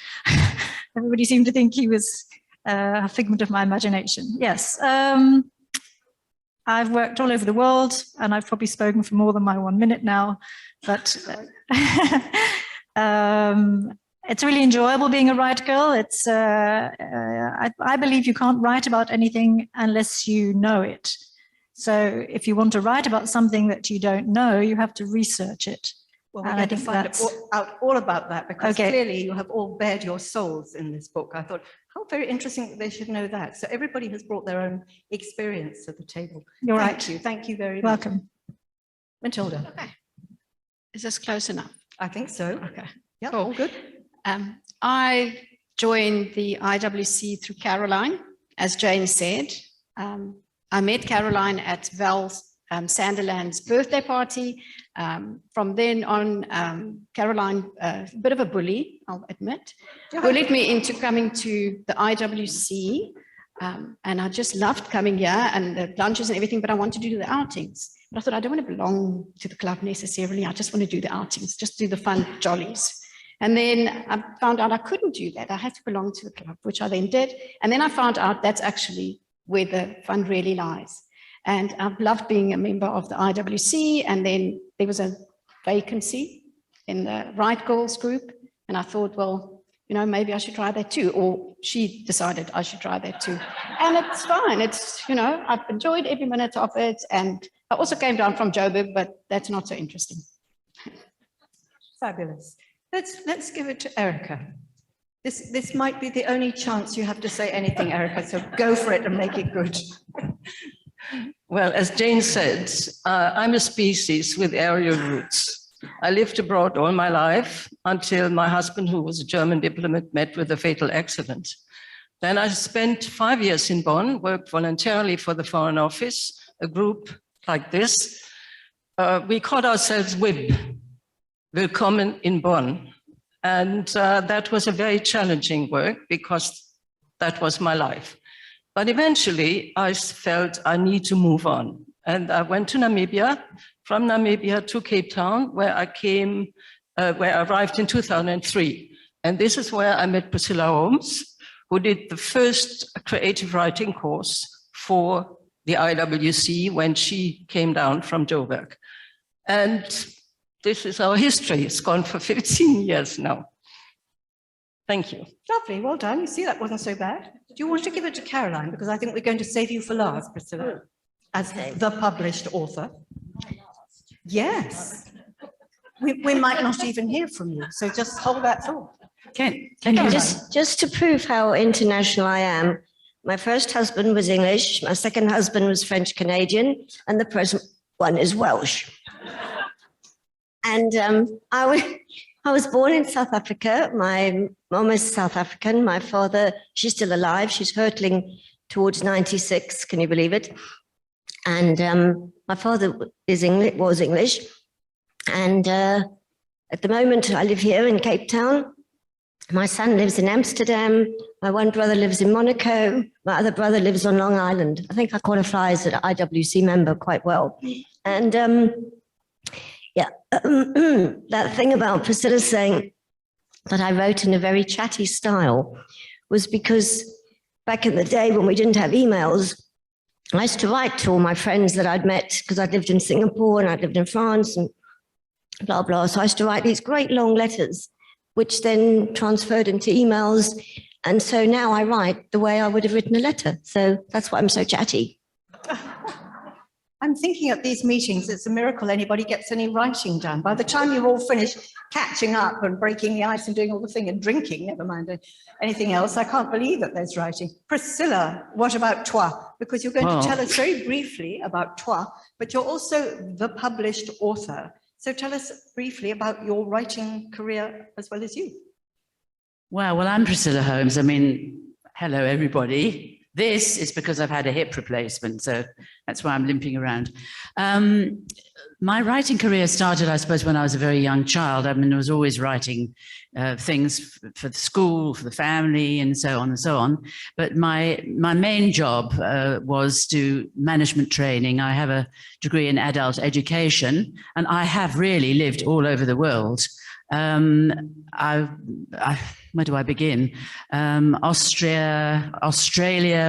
Everybody seemed to think he was a figment of my imagination. Yes. I've worked all over the world, and I've probably spoken for more than my 1 minute now, but it's really enjoyable being a Right Girl. It's I believe you can't write about anything unless you know it. So if you want to write about something that you don't know, you have to research it. Well, we're going to find out all about that, because clearly you have all bared your souls in this book. I thought, how very interesting that they should know that. So everybody has brought their own experience to the table. You're right. Thank you very much. Welcome. Matilda. Okay. Is this close enough? I think so. Okay. Yeah, Cool. all good. I joined the IWC through Caroline, as Jane said. I met Caroline at Val Sanderland's birthday party. From then on, Caroline, a bit of a bully, I'll admit, bullied me into coming to the IWC. And I just loved coming here and the lunches and everything, but I wanted to do the outings. But I thought, I don't want to belong to the club necessarily. I just want to do the outings, just do the fun jollies. And then I found out I couldn't do that. I had to belong to the club, which I then did. And then I found out that's actually where the fund really lies. And I've loved being a member of the IWC, and then there was a vacancy in the Right Girls group, and I thought, well, you know, maybe I should try that too, or she decided I should try that too. And it's fine, it's, you know, I've enjoyed every minute of it, and I also came down from Joburg, but that's not so interesting. Fabulous. Let's give it to Erica. This might be the only chance you have to say anything, Erica, so go for it and make it good. Well, as Jane said, I'm a species with aerial roots. I lived abroad all my life until my husband, who was a German diplomat, met with a fatal accident. Then I spent 5 years in Bonn, worked voluntarily for the Foreign Office, a group like this. We called ourselves WIB, Willkommen in Bonn. And that was a very challenging work because that was my life. But eventually I felt I need to move on. And I went to Namibia, from Namibia to Cape Town, where I arrived in 2003. And this is where I met Priscilla Holmes, who did the first creative writing course for the IWC when she came down from Joburg. And this is our history. It's gone for 15 years now. Thank you. Lovely, well done. You see, that wasn't so bad. Do you want to give it to Caroline? Because I think we're going to save you for last, Priscilla, as the published author. Yes. We might not even hear from you, so just hold that thought. Can you Just to prove how international I am, my first husband was English, my second husband was French Canadian, and the present one is Welsh. And I was born in South Africa. My mom is South African. My father, she's still alive. She's hurtling towards 96. Can you believe it? And my father was English. And at the moment, I live here in Cape Town. My son lives in Amsterdam. My one brother lives in Monaco. My other brother lives on Long Island. I think I qualify as an IWC member quite well. And that thing about Priscilla saying that I wrote in a very chatty style was because back in the day when we didn't have emails, I used to write to all my friends that I'd met because I'd lived in Singapore and I'd lived in France and blah, blah. So I used to write these great long letters, which then transferred into emails. And so now I write the way I would have written a letter. So that's why I'm so chatty. I'm thinking at these meetings, it's a miracle anybody gets any writing done. By the time you've all finished catching up and breaking the ice and doing all the thing and drinking, never mind anything else, I can't believe that there's writing. Priscilla, what about toi? Because you're going to tell us very briefly about toi, but you're also the published author. So tell us briefly about your writing career as well as you. Well, I'm Priscilla Holmes. I mean, hello, everybody. This is because I've had a hip replacement, so that's why I'm limping around. My writing career started, I suppose, when I was a very young child. I mean, I was always writing things for the school, for the family, and so on and so on. But my main job was to management training. I have a degree in adult education, and I have really lived all over the world. Where do I begin? Australia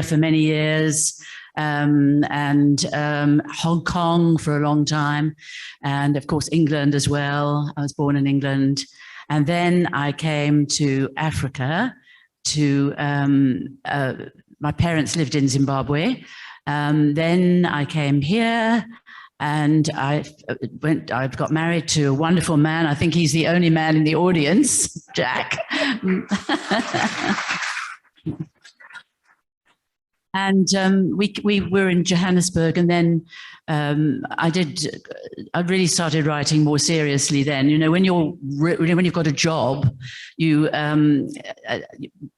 for many years, and Hong Kong for a long time, and of course England as well. I was born in England, and then I came to Africa. My parents lived in Zimbabwe. Then I came here. And I got married to a wonderful man. I think he's the only man in the audience, Jack. And we were in Johannesburg, and then I really started writing more seriously then. You know, when you've got a job,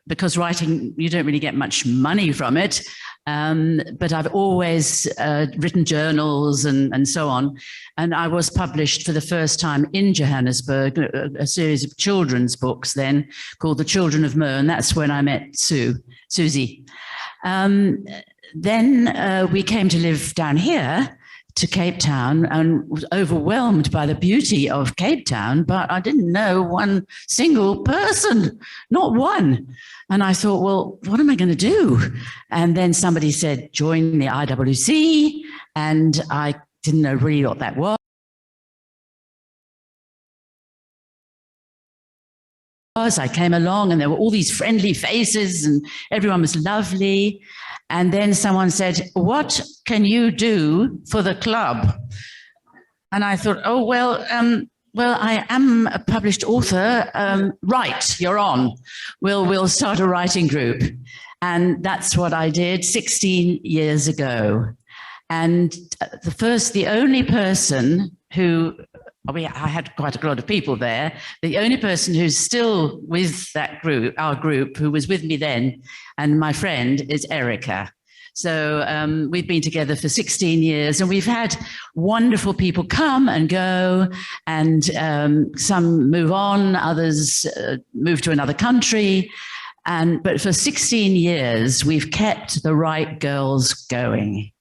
because writing, you don't really get much money from it. But I've always written journals and so on. And I was published for the first time in Johannesburg, a series of children's books then called The Children of Mer, and that's when I met Susie. Then we came to live down here to Cape Town and was overwhelmed by the beauty of Cape Town, but I didn't know one single person, not one. And I thought, well, what am I going to do? And then somebody said, join the IWC. And I didn't know really what that was. I came along and there were all these friendly faces and everyone was lovely. And then someone said, what can you do for the club? And I thought, oh, well, I am a published author. Right, you're on. We'll start a writing group. And that's what I did 16 years ago. And the only person who, I had quite a lot of people there. The only person who's still with that group, our group, who was with me then, and my friend is Erica. So we've been together for 16 years and we've had wonderful people come and go, and some move on, others move to another country. But for 16 years, we've kept the right girls going.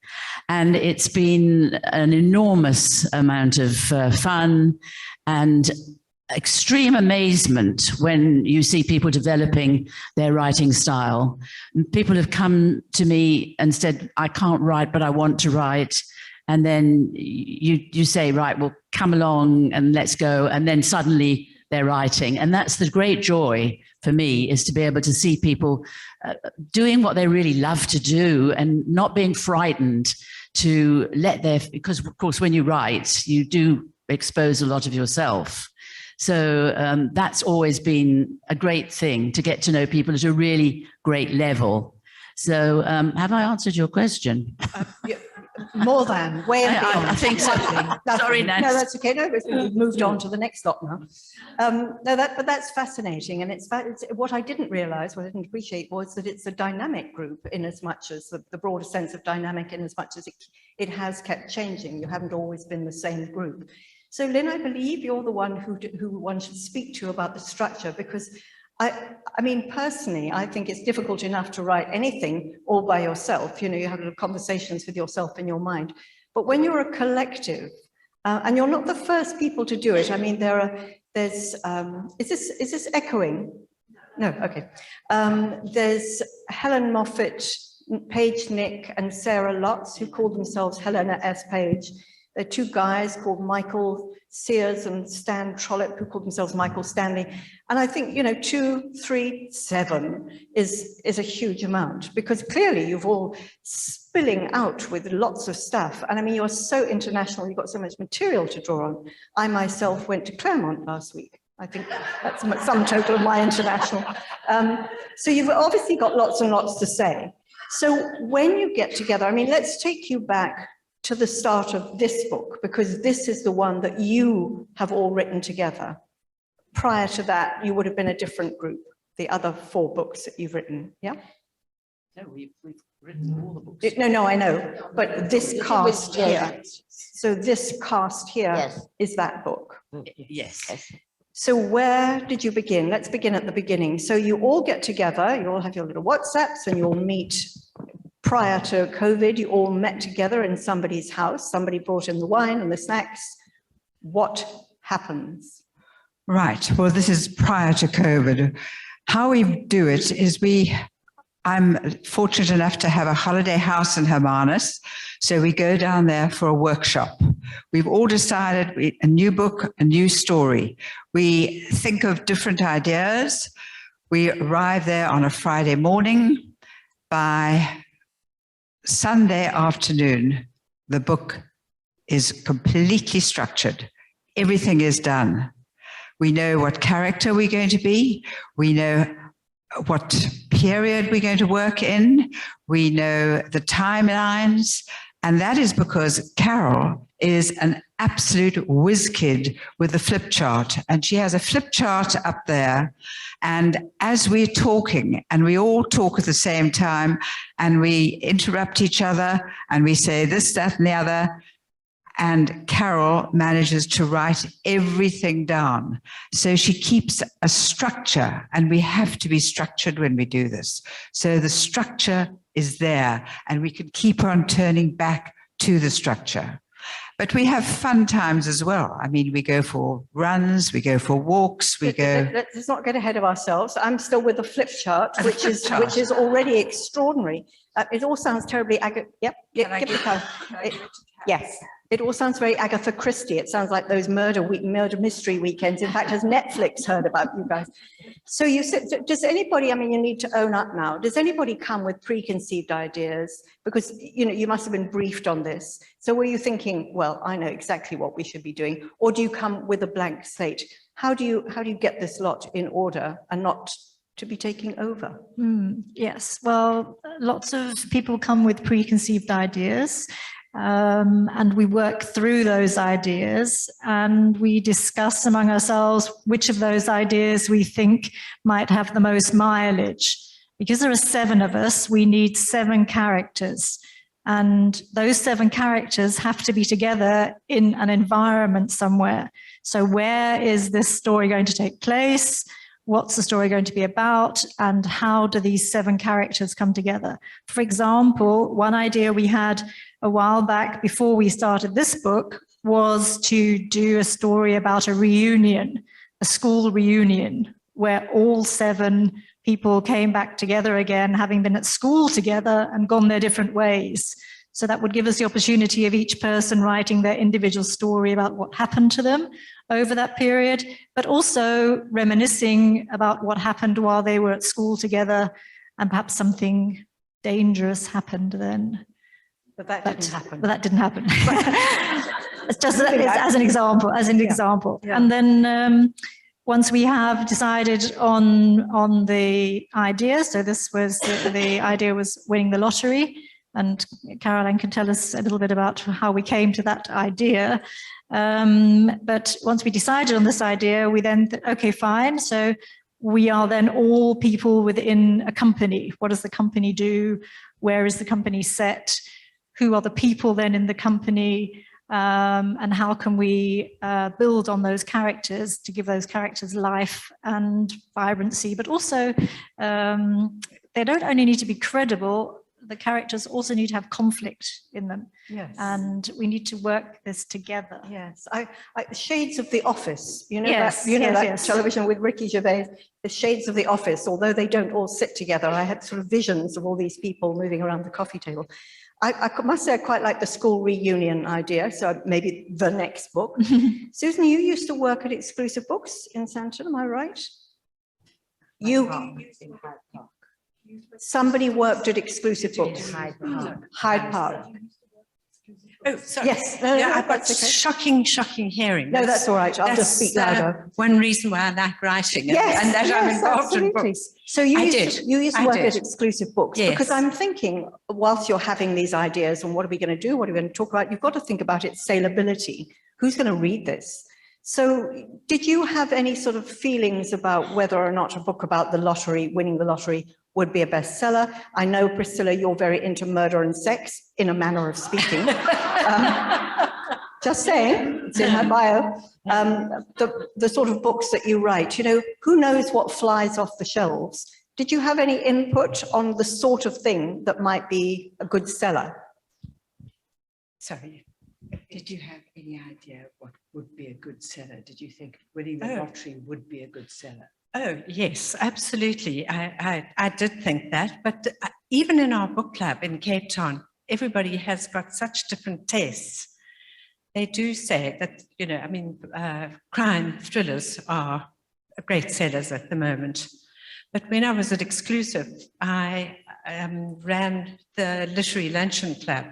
And it's been an enormous amount of fun and extreme amazement when you see people developing their writing style. People have come to me and said, I can't write, but I want to write. And then you say, right, well, come along and let's go. And then suddenly they're writing. And that's the great joy for me, is to be able to see people doing what they really love to do and not being frightened to because of course, when you write, you do expose a lot of yourself. So that's always been a great thing, to get to know people at a really great level. So have I answered your question? More than, way and beyond. I think so. Sorry, Nancy. No, that's okay. No, we've moved on to the next lot now. But that's fascinating. And it's what I didn't realize, what I didn't appreciate, was that it's a dynamic group, in as much as the broader sense of dynamic, in as much as it has kept changing. You haven't always been the same group. So Lynn, I believe you're the one who one should speak to about the structure, because I mean, personally, I think it's difficult enough to write anything all by yourself. You know, you have conversations with yourself in your mind. But when you're a collective, and you're not the first people to do it. I mean, is this echoing? No, okay. There's Helen Moffat, Paige Nick, and Sarah Lutz, who call themselves Helena S. Page. There are two guys called Michael Sears and Stan Trollope, who call themselves Michael Stanley. And I think, 2, 3, 7 is a huge amount, because clearly you've all spilling out with lots of stuff. And I mean, you're so international, you've got so much material to draw on. I myself went to Claremont last week. I think that's some total of my international. So you've obviously got lots and lots to say. So when you get together, I mean, let's take you back to the start of this book, because this is the one that you have all written together. Prior to that, you would have been a different group, the other 4 books that you've written, yeah? No, we've written all the books. No, I know, but this cast here. So this cast here is that book. Yes. So where did you begin? Let's begin at the beginning. So you all get together, you all have your little WhatsApps, and you all meet. Prior to COVID, you all met together in somebody's house. Somebody brought in the wine and the snacks. What happens? Right. Well, this is prior to COVID. How we do it is I'm fortunate enough to have a holiday house in Hermanus. So we go down there for a workshop. We've all decided a new book, a new story. We think of different ideas. We arrive there on a Friday morning. By Sunday afternoon, the book is completely structured. Everything is done. We know what character we're going to be. We know what period we're going to work in. We know the timelines. And that is because Carol is an absolute whiz kid with the flip chart. And she has a flip chart up there. And as we're talking, and we all talk at the same time, and we interrupt each other, and we say this, that, and the other, and Carol manages to write everything down. So she keeps a structure, and we have to be structured when we do this. So the structure is there, and we can keep on turning back to the structure. But we have fun times as well. I mean, we go for runs, we go for walks, we go. Let's not get ahead of ourselves. I'm still with the flip chart, which is already extraordinary. It all sounds terribly, yes. It all sounds very Agatha Christie. It sounds like those murder mystery weekends. In fact, has Netflix heard about you guys? So you said, does anybody, I mean, you need to own up now. Does anybody come with preconceived ideas? Because, you know, you must have been briefed on this. So were you thinking, well, I know exactly what we should be doing? Or do you come with a blank slate? How do you get this lot in order and not to be taking over? Yes, well, lots of people come with preconceived ideas. And we work through those ideas and we discuss among ourselves which of those ideas we think might have the most mileage. Because there are 7 of us, we need 7 characters. And those 7 characters have to be together in an environment somewhere. So where is this story going to take place? What's the story going to be about? And how do these 7 characters come together? For example, one idea we had a while back before we started this book was to do a story about a reunion, a school reunion, where all 7 people came back together again, having been at school together and gone their different ways. So that would give us the opportunity of each person writing their individual story about what happened to them over that period, but also reminiscing about what happened while they were at school together, and perhaps something dangerous happened then. But that didn't happen. But that didn't happen. It's just as an example, Yeah. And then once we have decided on the idea, so this was, the idea was winning the lottery, and Caroline can tell us a little bit about how we came to that idea. But once we decided on this idea, we then, okay, fine. So we are then all people within a company. What does the company do? Where is the company set? Who are the people then in the company? And how can we build on those characters to give those characters life and vibrancy, but also they don't only need to be credible, the characters also need to have conflict in them. Yes. And we need to work this together. Yes, I Shades of the Office, you know, Yes, that, you know, yes, that yes. television with Ricky Gervais, the Shades of the Office, although they don't all sit together, I had sort of visions of all these people moving around the coffee table. I must say I quite like the school reunion idea, so maybe the next book. Susan, you used to work at Exclusive Books in Santon, am I right? Somebody worked at Exclusive Books. Hyde Park. Oh, sorry. Yes. Yeah, I've got that's okay. shocking hearing. No, that's all right. I'll just speak louder. One reason why I like writing Yes, and that I'm yes, involved in absolutely. books. So you I used to work at Exclusive Books, Yes. because I'm thinking, whilst you're having these ideas and what are we going to do, what are we going to talk about, you've got to think about its saleability. Who's going to read this? So did you have any sort of feelings about whether or not a book about the lottery, winning the lottery, would be a bestseller? I know, Priscilla, you're very into murder and sex, in a manner of speaking. Just saying, it's in her bio. The sort of books that you write, you know, who knows what flies off the shelves? Did you have any input on the sort of thing that might be a good seller? Sorry, did you have any idea what would be a good seller? Did you think winning the lottery would be a good seller? Oh, yes, absolutely. I did think that, but even in our book club in Cape Town, everybody has got such different tastes. They do say that, you know, I mean, crime thrillers are great sellers at the moment. But when I was at Exclusive, I ran the Literary Luncheon Club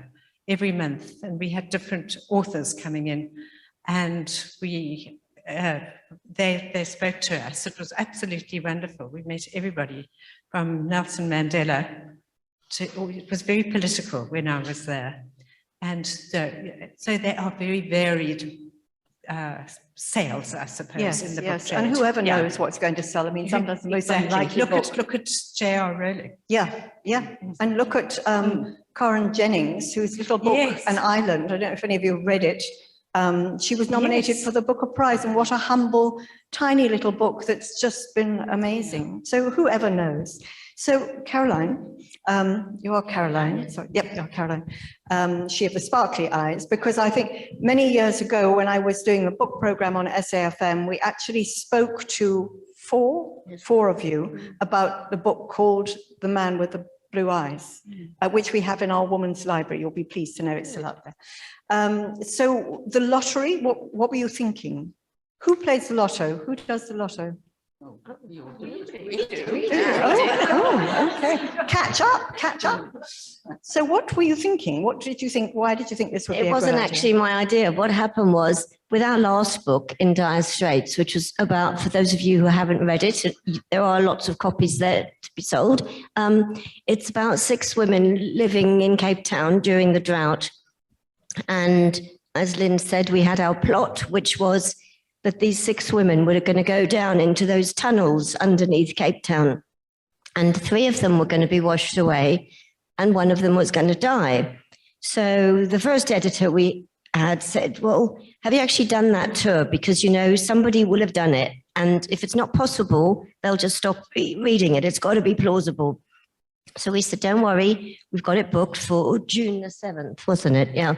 every month, and we had different authors coming in, and we they spoke to us. It was absolutely wonderful. We met everybody from Nelson Mandela to, it was very political when I was there. And so they are very varied sales, I suppose, in the book trade. And whoever knows what's going to sell. I mean, sometimes the most unlikely book. Look at J.R. Rowling. Yeah. And look at Karen Jennings, whose little book, An Island. I don't know if any of you have read it. She was nominated for the Booker Prize, and what a humble, tiny little book that's just been amazing. So whoever knows. So Caroline, you are Caroline, sorry, yep, you're Caroline. She had the sparkly eyes, because I think many years ago when I was doing a book program on SAFM, we actually spoke to four of you about the book called The Man with the Blue Eyes, which we have in our women's library. You'll be pleased to know it's still up there. So the lottery, what were you thinking? Who plays the lotto? Who does the lotto? Oh, okay. Catch up. So what were you thinking? What did you think? Why did you think this would be a good idea? It wasn't actually my idea. What happened was, with our last book, In Dire Straits, which was about, for those of you who haven't read it, there are lots of copies there to be sold. It's about 6 women living in Cape Town during the drought. And as Lynn said, we had our plot, which was that these 6 women were going to go down into those tunnels underneath Cape Town. And 3 of them were going to be washed away, and 1 of them was going to die. So the first editor we had said, well, have you actually done that tour? Because, you know, somebody will have done it. And if it's not possible, they'll just stop reading it. It's got to be plausible. So we said, don't worry, we've got it booked for June the 7th, wasn't it? Yeah.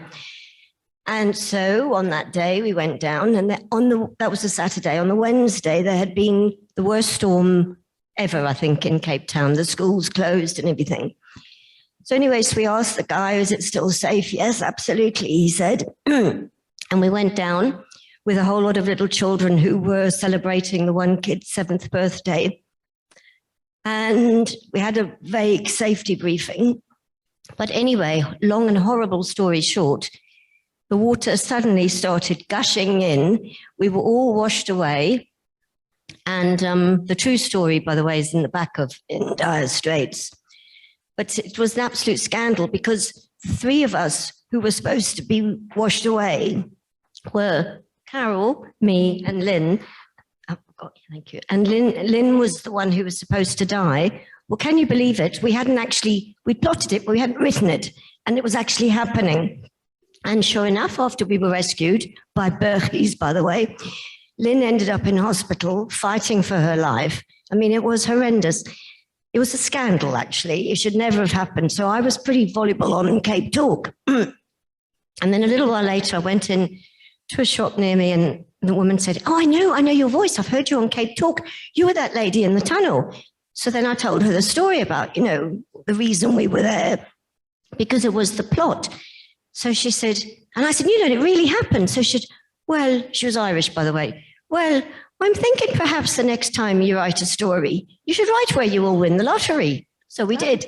And so on that day, we went down, and that was a Saturday. On the Wednesday, there had been the worst storm ever, I think, in Cape Town. The schools closed and everything. So anyways, we asked the guy, is it still safe? Yes, absolutely, he said. And we went down with a whole lot of little children who were celebrating the one kid's 7th birthday. And we had a vague safety briefing. But anyway, long and horrible story short, the water suddenly started gushing in. We were all washed away. And the true story, by the way, is in the back of In Dire Straits. But it was an absolute scandal, because 3 of us who were supposed to be washed away were Carol, me, and Lynn. Oh, God, thank you. And Lynn was the one who was supposed to die. Well, can you believe it? We plotted it, but we hadn't written it. And it was actually happening. And sure enough, after we were rescued by Bergies, by the way, Lynn ended up in hospital fighting for her life. I mean, it was horrendous. It was a scandal, actually. It should never have happened. So I was pretty voluble on Cape Talk. And then a little while later, I went in to a shop near me, and the woman said, oh, I know your voice. I've heard you on Cape Talk. You were that lady in the tunnel. So then I told her the story about, you know, the reason we were there, because it was the plot. So she said, and I said, you know, it really happened. So she said, well, she was Irish, by the way. Well, I'm thinking perhaps the next time you write a story, you should write where you will win the lottery. So we did.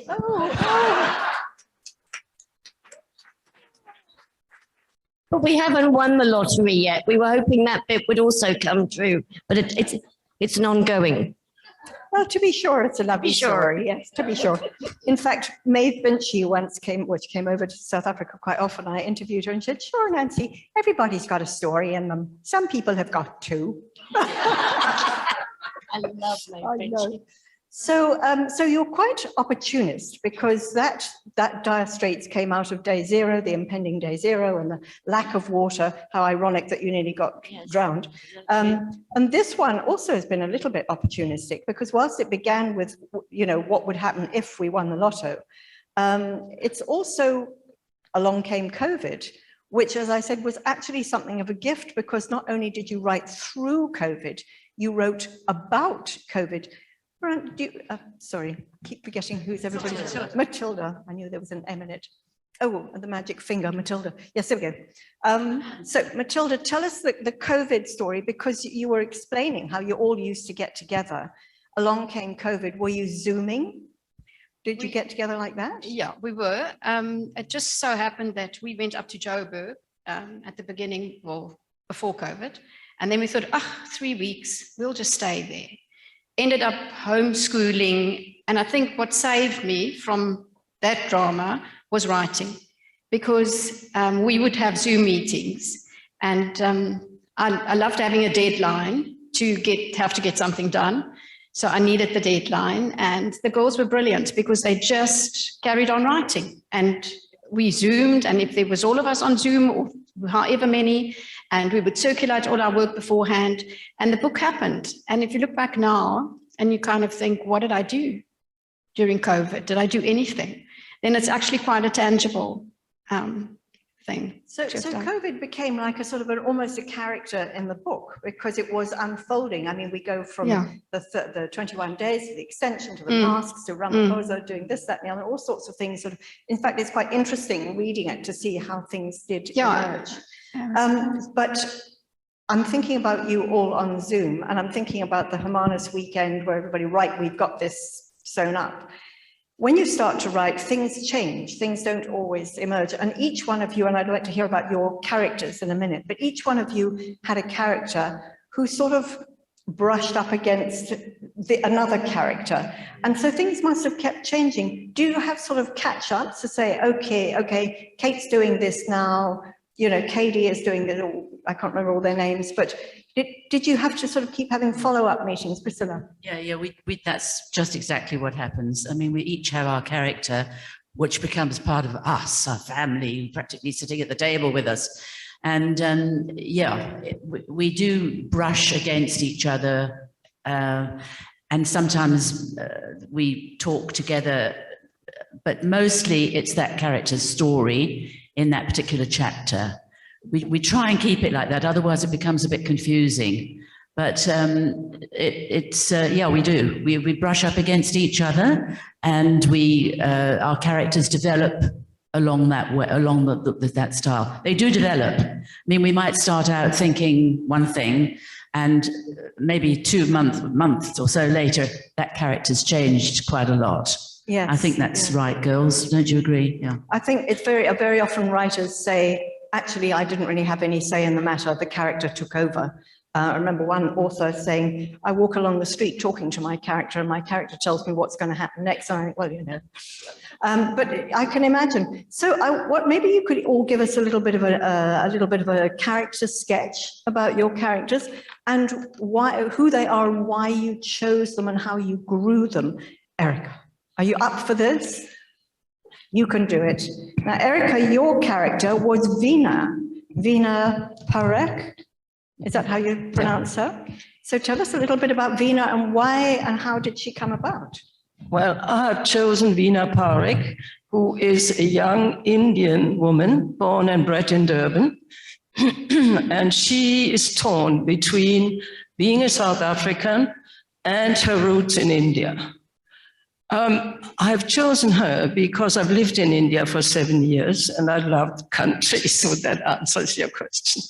But we haven't won the lottery yet. We were hoping that bit would also come true, but it's an ongoing. Well, to be sure, it's a lovely story. Yes, to be sure. In fact, Maeve Binchy once came over to South Africa quite often. I interviewed her and she said, sure, Nancy, everybody's got a story in them. Some people have got 2. I love Maeve Binchy. So you're quite opportunist, because that dire straits came out of day 0, the impending day 0, and the lack of water. How ironic that you nearly got drowned. And this one also has been a little bit opportunistic, because whilst it began with, you know, what would happen if we won the lotto, it's also along came COVID, which, as I said, was actually something of a gift, because not only did you write through COVID, you wrote about COVID. Sorry, keep forgetting who's everybody. Matilda. I knew there was an M in it. Oh, the magic finger, Matilda. Yes, there we go. So Matilda, tell us the COVID story, because you were explaining how you all used to get together. Along came COVID. Were you Zooming? Did you get together like that? Yeah, we were. It just so happened that we went up to Joburg at the beginning, well, before COVID. And then we thought, 3 weeks, we'll just stay there. Ended up homeschooling. And I think what saved me from that drama was writing, because we would have Zoom meetings. And I loved having a deadline to have to get something done. So I needed the deadline, and the girls were brilliant because they just carried on writing, and we Zoomed, and if there was all of us on Zoom or however many, and we would circulate all our work beforehand, and the book happened. And if you look back now and you kind of think, what did I do? during COVID? Did I do anything? Then it's actually quite a tangible thing. So COVID became like a sort of almost a character in the book because it was unfolding. I mean, we go from the 21 days to the extension to the masks to Ramaphosa doing this, that, and the other, all sorts of things. In fact, it's quite interesting reading it to see how things did emerge. But I'm thinking about you all on Zoom, and I'm thinking about the Hermanus weekend where everybody, right, we've got this sewn up. When you start to write, things change, things don't always emerge. And each one of you, and I'd like to hear about your characters in a minute, but each one of you had a character who sort of brushed up against another character. And so things must have kept changing. Do you have sort of catch-ups to say, okay, Kate's doing this now, you know, Katie is doing this, I can't remember all their names, but did you have to sort of keep having follow-up meetings, Priscilla? Yeah, that's just exactly what happens. I mean, we each have our character, which becomes part of us, our family, practically sitting at the table with us. And we do brush against each other. And sometimes we talk together, but mostly it's that character's story in that particular chapter. We try and keep it like that, otherwise it becomes a bit confusing. But we do. We brush up against each other, and our characters develop along that way, along that style. They do develop. I mean, we might start out thinking one thing, and maybe 2 months or so later, that character's changed quite a lot. Yes. I think that's right, girls. Don't you agree? Yeah. I think it's very often writers say, actually, I didn't really have any say in the matter. The character took over. I remember one author saying, I walk along the street talking to my character and my character tells me what's going to happen next. And I think, well, you know, but I can imagine. So maybe you could all give us a little bit of a character sketch about your characters and who they are and why you chose them and how you grew them. Erica, are you up for this? You can do it. Now, Erica, your character was Veena Herrick. Is that how you pronounce her? So tell us a little bit about Veena and why and how did she come about? Well, I have chosen Veena Herrick, who is a young Indian woman born and bred in Durban. And she is torn between being a South African and her roots in India. I've chosen her because I've lived in India for 7 years and I love the country, so that answers your question.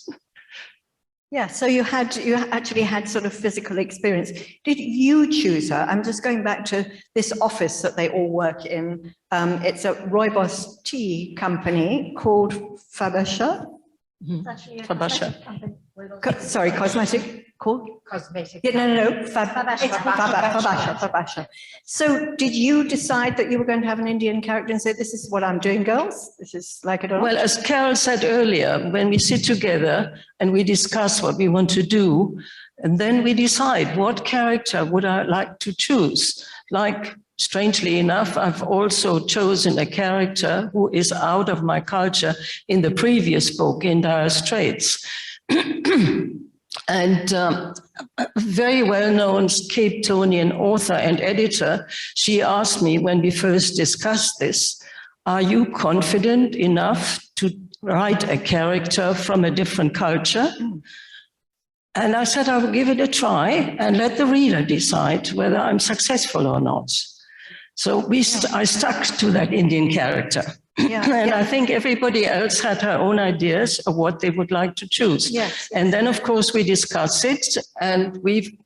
Yeah, so you actually had sort of physical experience. Did you choose her? I'm just going back to this office that they all work in. It's a Rooibos tea company called Faberge. Faberge. Sorry, cosmetic. Called? Cosmetic. Yeah, no. Faberge. So did you decide that you were going to have an Indian character and say, this is what I'm doing, girls? This is like it or not? Well, as Carol said earlier, when we sit together and we discuss what we want to do, and then we decide what character would I like to choose. Like, strangely enough, I've also chosen a character who is out of my culture in the previous book, In Dire Straits. And a very well-known Cape Townian author and editor, she asked me when we first discussed this, are you confident enough to write a character from a different culture? And I said, I will give it a try and let the reader decide whether I'm successful or not. So I stuck to that Indian character. I think everybody else had her own ideas of what they would like to choose. Yes. And then, of course, we discuss it and we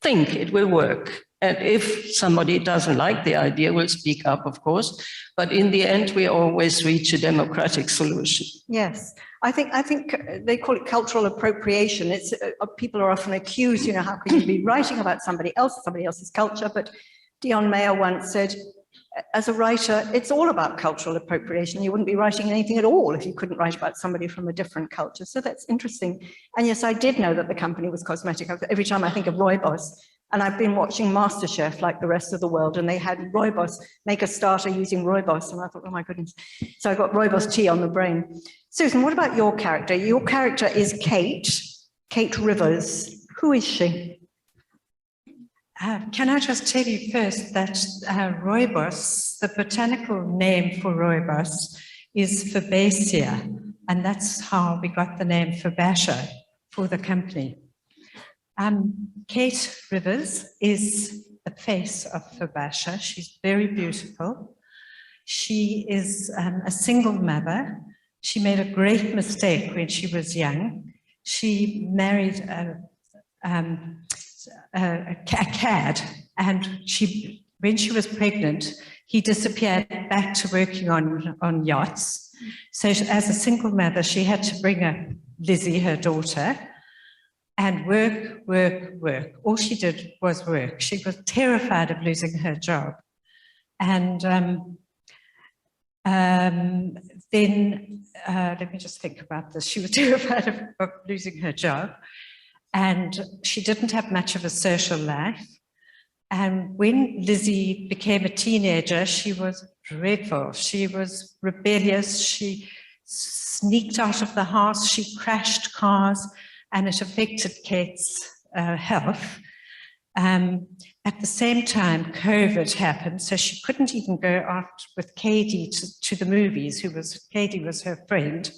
think it will work. And if somebody doesn't like the idea, we'll speak up, of course. But in the end, we always reach a democratic solution. Yes. I think they call it cultural appropriation. It's people are often accused, how can you be writing about somebody else's culture? But Dion Mayer once said, as a writer, it's all about cultural appropriation. You wouldn't be writing anything at all if you couldn't write about somebody from a different culture. So that's interesting. And yes, I did know that the company was cosmetic. Every time I think of Rooibos, and I've been watching MasterChef like the rest of the world, and they had Rooibos, make a starter using Rooibos. And I thought, oh my goodness. So I got Rooibos tea on the brain. Susan, what about your character? Your character is Kate Rivers. Who is she? Can I just tell you first that rooibos, the botanical name for rooibos is Fabaceae, and that's how we got the name Fabacia for the company. Kate Rivers is the face of Fabacia. She's very beautiful. She is a single mother. She made a great mistake when she was young. She married a cad, and when she was pregnant, he disappeared back to working on yachts. So as a single mother, she had to bring up Lizzie, her daughter, and work. All she did was work. She was terrified of losing her job. And then, let me just think about this. She was terrified of losing her job, and she didn't have much of a social life. And when Lizzie became a teenager, she was dreadful. She was rebellious. She sneaked out of the house. She crashed cars, and it affected Kate's health. At the same time, COVID happened, so she couldn't even go out with Katie to the movies. Katie was her friend,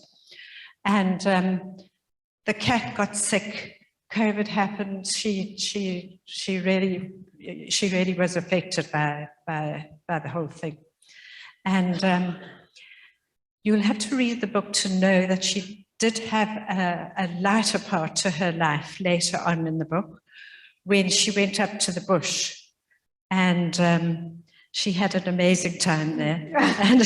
and the cat got sick. COVID happened. She really was affected by the whole thing, and you'll have to read the book to know that she did have a lighter part to her life later on in the book, when she went up to the bush, and she had an amazing time there. And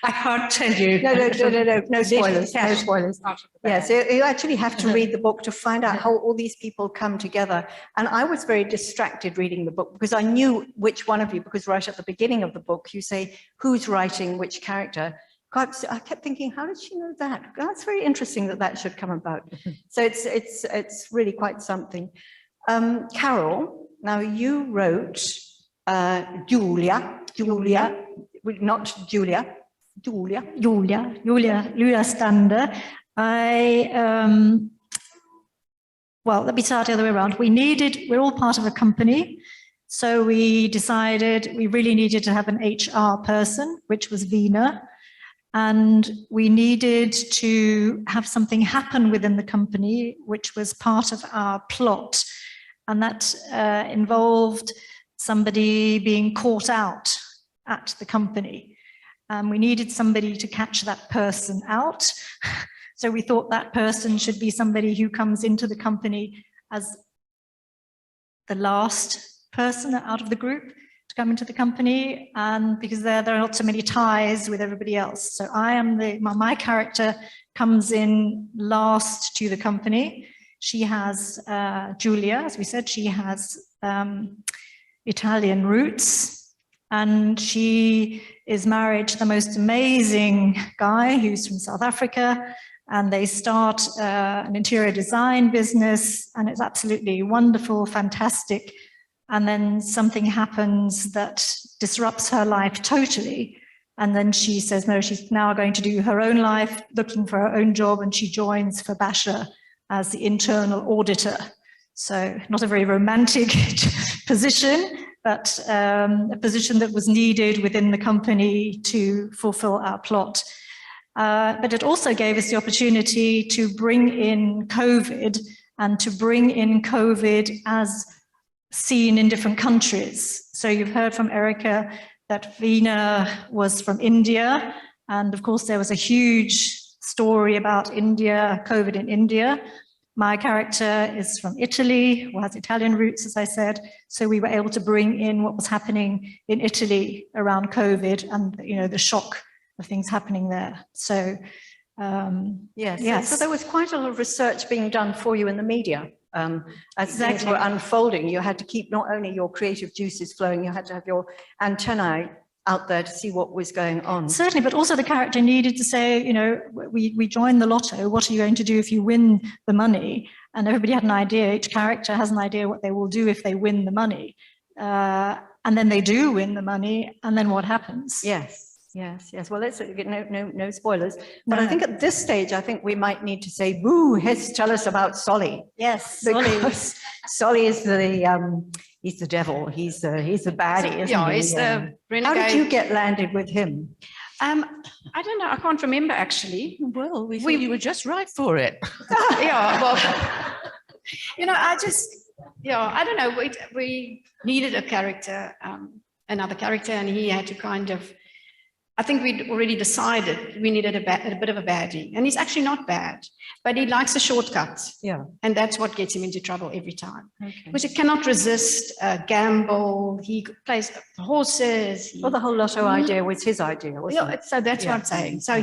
I can't tell you. No spoilers, no spoilers. Yes, you actually have to read the book to find out how all these people come together. And I was very distracted reading the book because I knew which one of you, because right at the beginning of the book, you say, who's writing which character? God, I kept thinking, how did she know that? That's very interesting that should come about. So it's really quite something. Carol, now you wrote Julia Stander. Well, let me start the other way around. We're all part of a company. So we decided we really needed to have an HR person, which was Vina. And we needed to have something happen within the company, which was part of our plot. And that involved somebody being caught out at the company. We needed somebody to catch that person out. So we thought that person should be somebody who comes into the company as the last person out of the group to come into the company, and because there are not so many ties with everybody else. So I am my character comes in last to the company. She has, Julia, as we said, she has Italian roots, and she is married to the most amazing guy who's from South Africa, and they start an interior design business, and it's absolutely wonderful, fantastic. And then something happens that disrupts her life totally. And then she says, no, she's now going to do her own life, looking for her own job, and she joins Fabacia as the internal auditor. So not a very romantic position, but a position that was needed within the company to fulfill our plot. But it also gave us the opportunity to bring in COVID, and to bring in COVID as seen in different countries. So you've heard from Erica that Veena was from India. And of course, there was a huge story about India, COVID in India. My character is from Italy, who has Italian roots, as I said. So we were able to bring in what was happening in Italy around COVID and, you know, the shock of things happening there. So, yes. So there was quite a lot of research being done for you in the media. As things were unfolding, you had to keep not only your creative juices flowing, you had to have your antennae out there to see what was going on. Certainly, but also the character needed to say, you know, we joined the lotto, what are you going to do if you win the money? And everybody had an idea, each character has an idea what they will do if they win the money. And then they do win the money, and then what happens? Yes. Yes, yes. Well, let's no spoilers. But I think at this stage, I think we might need to say, "Boo! Tell us about Solly." Yes, because Solly is he's the devil. He's the baddie, isn't Yeah, he? he's the renegade. How did you get landed with him? I don't know. I can't remember actually. Well, we thought you were just right for it. Yeah, well, I don't know. We needed a character, another character, and he had to kind of, I think we'd already decided we needed a bit of a baddie. And he's actually not bad, but he likes the shortcuts. Yeah. And that's what gets him into trouble every time. Okay. Because he cannot resist gamble. He plays horses. Well, the whole Lotto idea was his idea, wasn't it? So that's what Yeah. I'm saying. So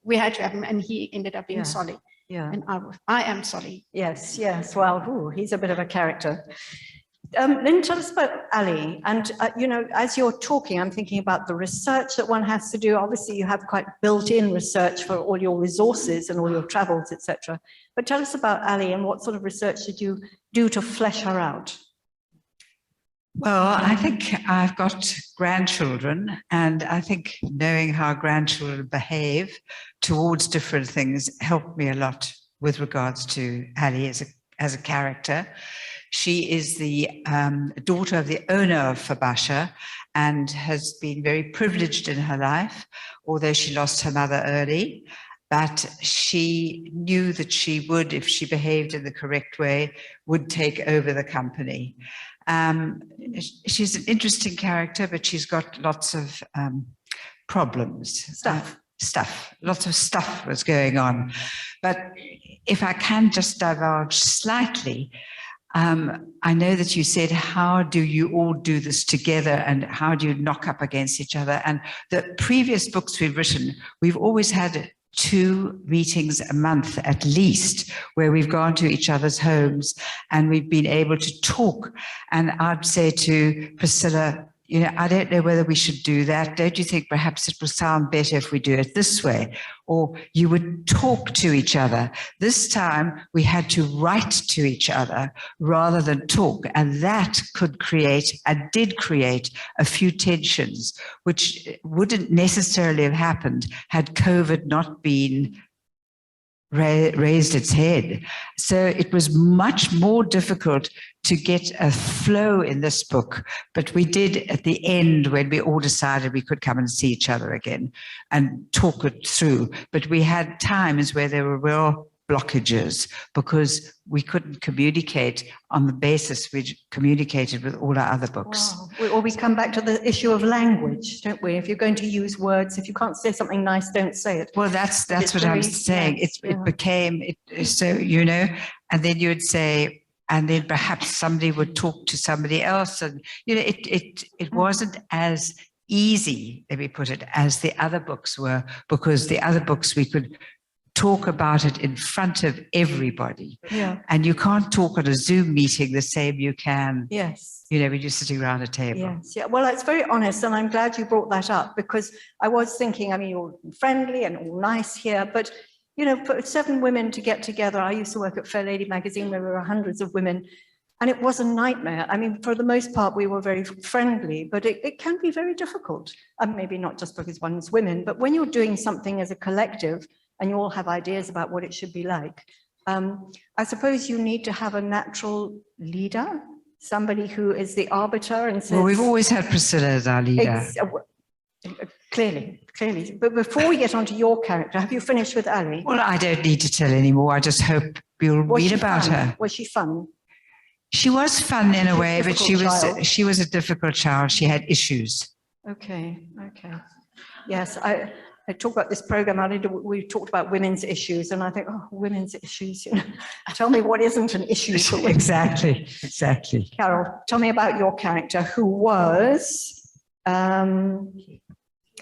we had to have him, and he ended up being Yeah. Solly. Yeah. And I am Solly. Yes, yes. Well, he's a bit of a character. Then tell us about Ali. And, as you're talking, I'm thinking about the research that one has to do. Obviously, you have quite built-in research for all your resources and all your travels, etc. But tell us about Ali and what sort of research did you do to flesh her out? Well, I think I've got grandchildren, and I think knowing how grandchildren behave towards different things helped me a lot with regards to Ali as a character. She is the daughter of the owner of Fabasha and has been very privileged in her life, although she lost her mother early. But she knew that she would, if she behaved in the correct way, would take over the company. She's an interesting character, but she's got lots of problems. Lots of stuff was going on. But if I can just divulge slightly, I know that you said, how do you all do this together and how do you knock up against each other? And the previous books we've written, we've always had 2 meetings a month at least, where we've gone to each other's homes and we've been able to talk. And I'd say to Priscilla, I don't know whether we should do that. Don't you think perhaps it will sound better if we do it this way? Or you would talk to each other. This time we had to write to each other rather than talk. And that could create, and did create, a few tensions, which wouldn't necessarily have happened had COVID not been raised its head. So it was much more difficult to get a flow in this book, but we did at the end when we all decided we could come and see each other again and talk it through. But we had times where there were real blockages because we couldn't communicate on the basis we communicated with all our other books. Wow. Or we come back to the issue of language, don't we? If you're going to use words, if you can't say something nice, don't say it. Well, that's what I'm saying. It became, so, and then you would say, and then perhaps somebody would talk to somebody else. And, it wasn't as easy, let me put it, as the other books were, because the other books we could talk about it in front of everybody. Yeah. And you can't talk at a Zoom meeting the same you can. Yes. When you're sitting around a table. Yes. Yeah. Well, it's very honest, and I'm glad you brought that up because I was thinking, you're friendly and all nice here, but for 7 women to get together, I used to work at Fair Lady magazine where there were hundreds of women, and it was a nightmare. For the most part, we were very friendly, but it can be very difficult. And maybe not just because one's women, but when you're doing something as a collective and you all have ideas about what it should be like, I suppose you need to have a natural leader, somebody who is the arbiter and says... Well, we've always had Priscilla as our leader. Clearly. But before we get on to your character, have you finished with Ali? Well, I don't need to tell anymore. I just hope you'll read about her. Was she fun? She was fun in a way, but she was a difficult child. She had issues. Okay. Yes, I talk about this program. We talked about women's issues, and I think, women's issues. Tell me what isn't an issue for women. Exactly. Carol, tell me about your character, who was.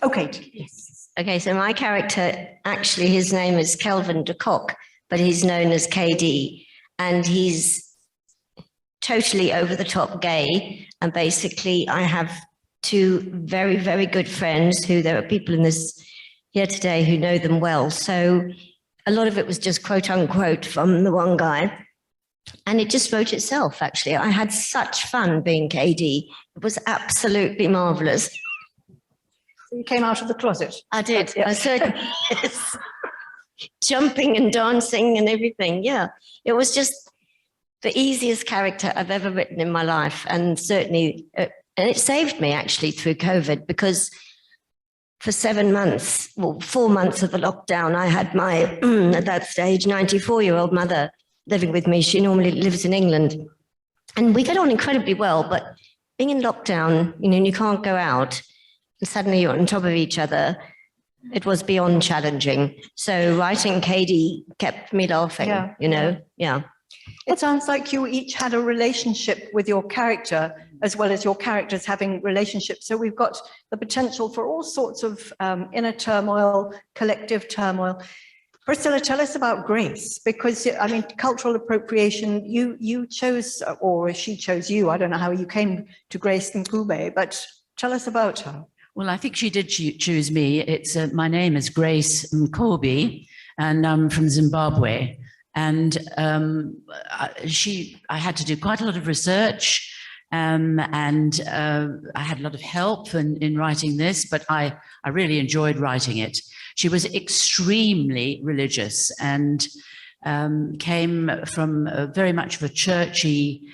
Okay. Yes. Okay, so my character, actually, his name is Kelvin de Kock, but he's known as KD, and he's totally over the top gay. And basically, I have 2 very, very good friends who there are people in this here today who know them well. So a lot of it was just quote unquote from the one guy. And it just wrote itself, actually. I had such fun being KD. It was absolutely marvelous. You came out of the closet. I did. I certainly yes. Jumping and dancing and everything. Yeah, it was just the easiest character I've ever written in my life, and certainly, and it saved me actually through COVID, because for 7 months, well, 4 months of the lockdown, I had my at that stage 94-year-old mother living with me. She normally lives in England, and we get on incredibly well. But being in lockdown, you know, and you can't go out, and suddenly you're on top of each other. It was beyond challenging. So writing Katie kept me laughing, you know, yeah. It sounds like you each had a relationship with your character, as well as your characters having relationships. So we've got the potential for all sorts of inner turmoil, collective turmoil. Priscilla, tell us about Grace, because I mean, cultural appropriation, you chose, or she chose you. I don't know how you came to Grace Mclure, but tell us about her. Well, I think she did choose me. It's my name is Grace Mclure, and I'm from Zimbabwe. And I had to do quite a lot of research, and I had a lot of help in writing this, but I really enjoyed writing it. She was extremely religious and came from very much of a churchy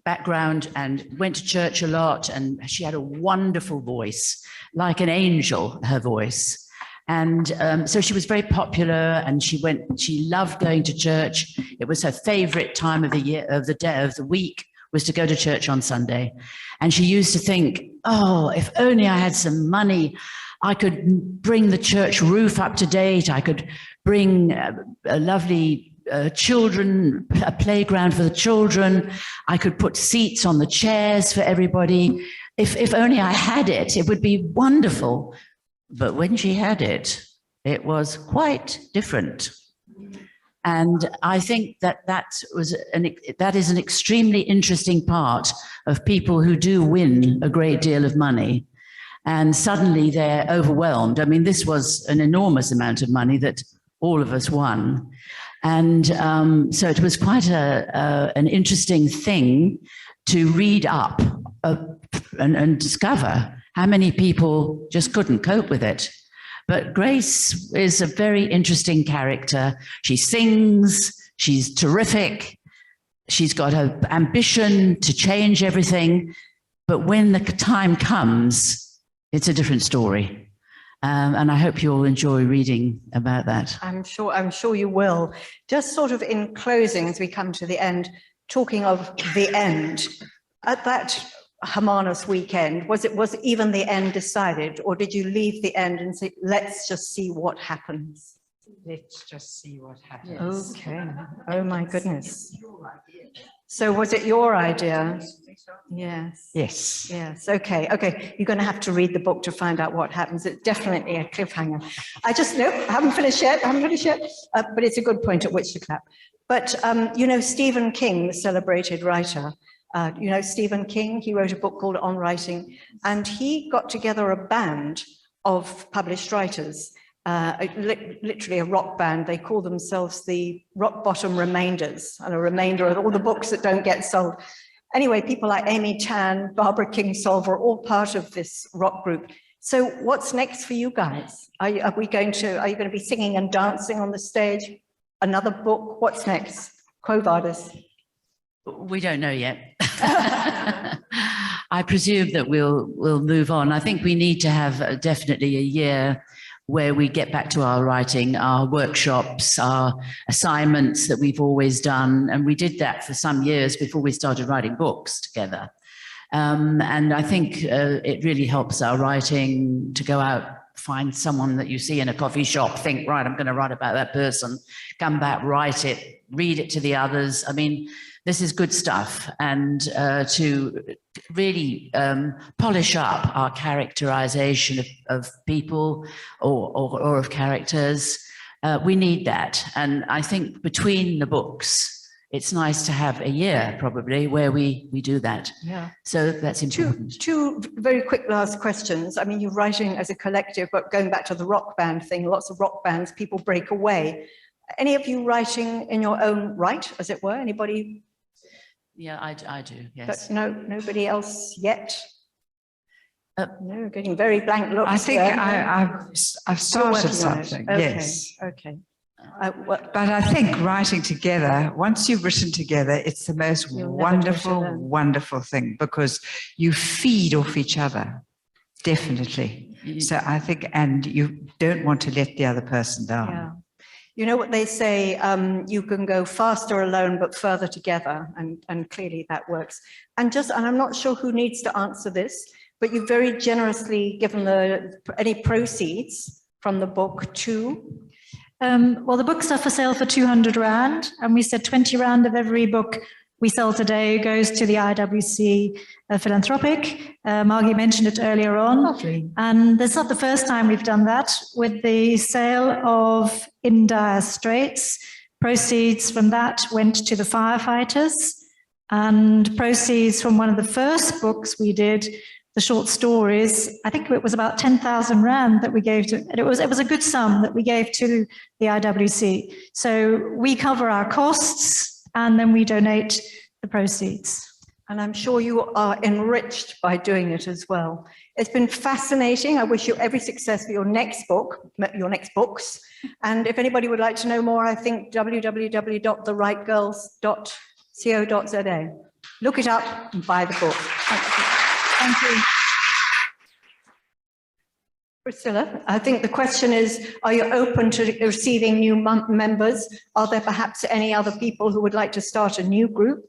background and went to church a lot, and she had a wonderful voice, like an angel, her voice. And so she was very popular, and she loved going to church. It was her favorite time of the year, of the week, was to go to church on Sunday. And she used to think, oh, if only I had some money, I could bring the church roof up to date. I could bring a lovely a playground for the children. I could put seats on the chairs for everybody. If only I had it, it would be wonderful. But when she had it, it was quite different. And I think that is an extremely interesting part of people who do win a great deal of money. And suddenly they're overwhelmed. I mean, this was an enormous amount of money that all of us won. And so it was quite an interesting thing to read up and discover how many people just couldn't cope with it. But Grace is a very interesting character. She sings, she's terrific, she's got her ambition to change everything. But when the time comes, it's a different story. And I hope you'll enjoy reading about that. I'm sure you will. Just sort of in closing, as we come to the end, talking of the end, at that Hermanus weekend, was even the end decided, or did you leave the end and say, let's just see what happens? Let's just see what happens. Okay. Oh my goodness. So was it your idea? Yes. Yes. Yes. Okay. Okay. You're going to have to read the book to find out what happens. It's definitely a cliffhanger. I haven't finished yet. But it's a good point at which to clap. But, you know, Stephen King, the celebrated writer, you know, Stephen King, he wrote a book called On Writing, and he got together a band of published writers, literally a rock band. They call themselves the Rock Bottom Remainders, and a remainder of all the books that don't get sold. Anyway, people like Amy Tan, Barbara Kingsolver are all part of this rock group. So what's next for you guys? Are you going to be singing and dancing on the stage? Another book? What's next? Quo Vadis? We don't know yet. I presume that we'll move on. I think we need to have definitely a year where we get back to our writing, our workshops, our assignments that we've always done. And we did that for some years before we started writing books together. And I think it really helps our writing to go out, find someone that you see in a coffee shop, think, right, I'm going to write about that person, come back, write it, read it to the others. I mean, this is good stuff. And to really polish up our characterization of people or of characters, we need that. And I think between the books, it's nice to have a year probably where we do that. Yeah. So that's important. Two very quick last questions. I mean, you're writing as a collective, but going back to the rock band thing, lots of rock bands, people break away. Any of you writing in your own right, as it were? Anybody? Yeah, I do, yes. But no, nobody else yet? No, getting very blank looks. I think there. I've started working on it. something, Okay, yes. okay. But I think writing together, once you've written together, it's the most You'll never do it wonderful, alone. wonderful thing because you feed off each other, definitely. So I think, and you don't want to let the other person down. Yeah. You know what they say, you can go faster alone, but further together. And clearly that works. And I'm not sure who needs to answer this, but you've very generously given any proceeds from the book to. Well, the books are for sale for 200 Rand, and we said 20 Rand of every book we sell today goes to the IWC philanthropic. Margie mentioned it earlier on. Lovely. And this is not the first time we've done that. With the sale of In Dire Straits, proceeds from that went to the firefighters, and proceeds from one of the first books we did, the short stories, I think it was about 10,000 Rand that we gave to, it was a good sum that we gave to the IWC. So we cover our costs and then we donate the proceeds. And I'm sure you are enriched by doing it as well. It's been fascinating. I wish you every success for your next book, your next books. And if anybody would like to know more, I think www.therightgirls.co.za. Look it up and buy the book. Thank you. Priscilla, I think the question is, are you open to receiving new members? Are there perhaps any other people who would like to start a new group?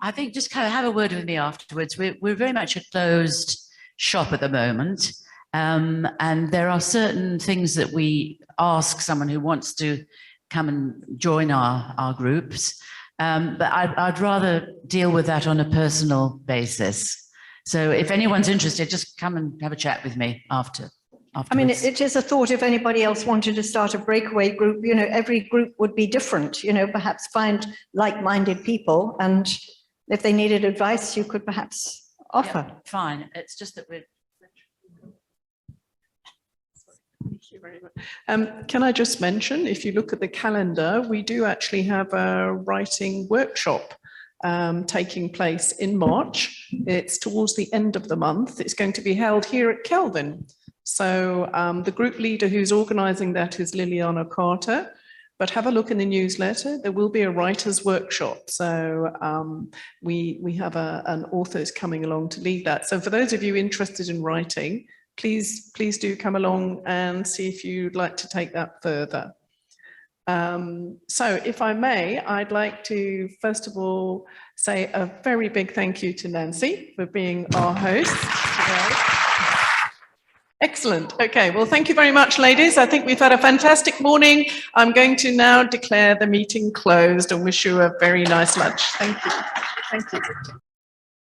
I think just kind of have a word with me afterwards. We're very much a closed shop at the moment. And there are certain things that we ask someone who wants to come and join our groups. But I'd rather deal with that on a personal basis. So if anyone's interested, just come and have a chat with me afterwards. I mean, it is a thought if anybody else wanted to start a breakaway group, you know, every group would be different, you know, perhaps find like-minded people. And if they needed advice, you could perhaps offer. Yeah, fine. It's just that we're... Thank you very much. Can I just mention, if you look at the calendar, we do actually have a writing workshop taking place in March. It's towards the end of the month. It's going to be held here at Kelvin. So the group leader who's organising that is Liliana Carter, but have a look in the newsletter. There will be a writer's workshop. So we have an author who's coming along to lead that. So for those of you interested in writing, please do come along and see if you'd like to take that further. So if I may, I'd like to first of all say a very big thank you to Nancy for being our host today. Excellent. Okay, well, thank you very much, ladies. I think we've had a fantastic morning. I'm going to now declare the meeting closed and wish you a very nice lunch. Thank you. Thank you.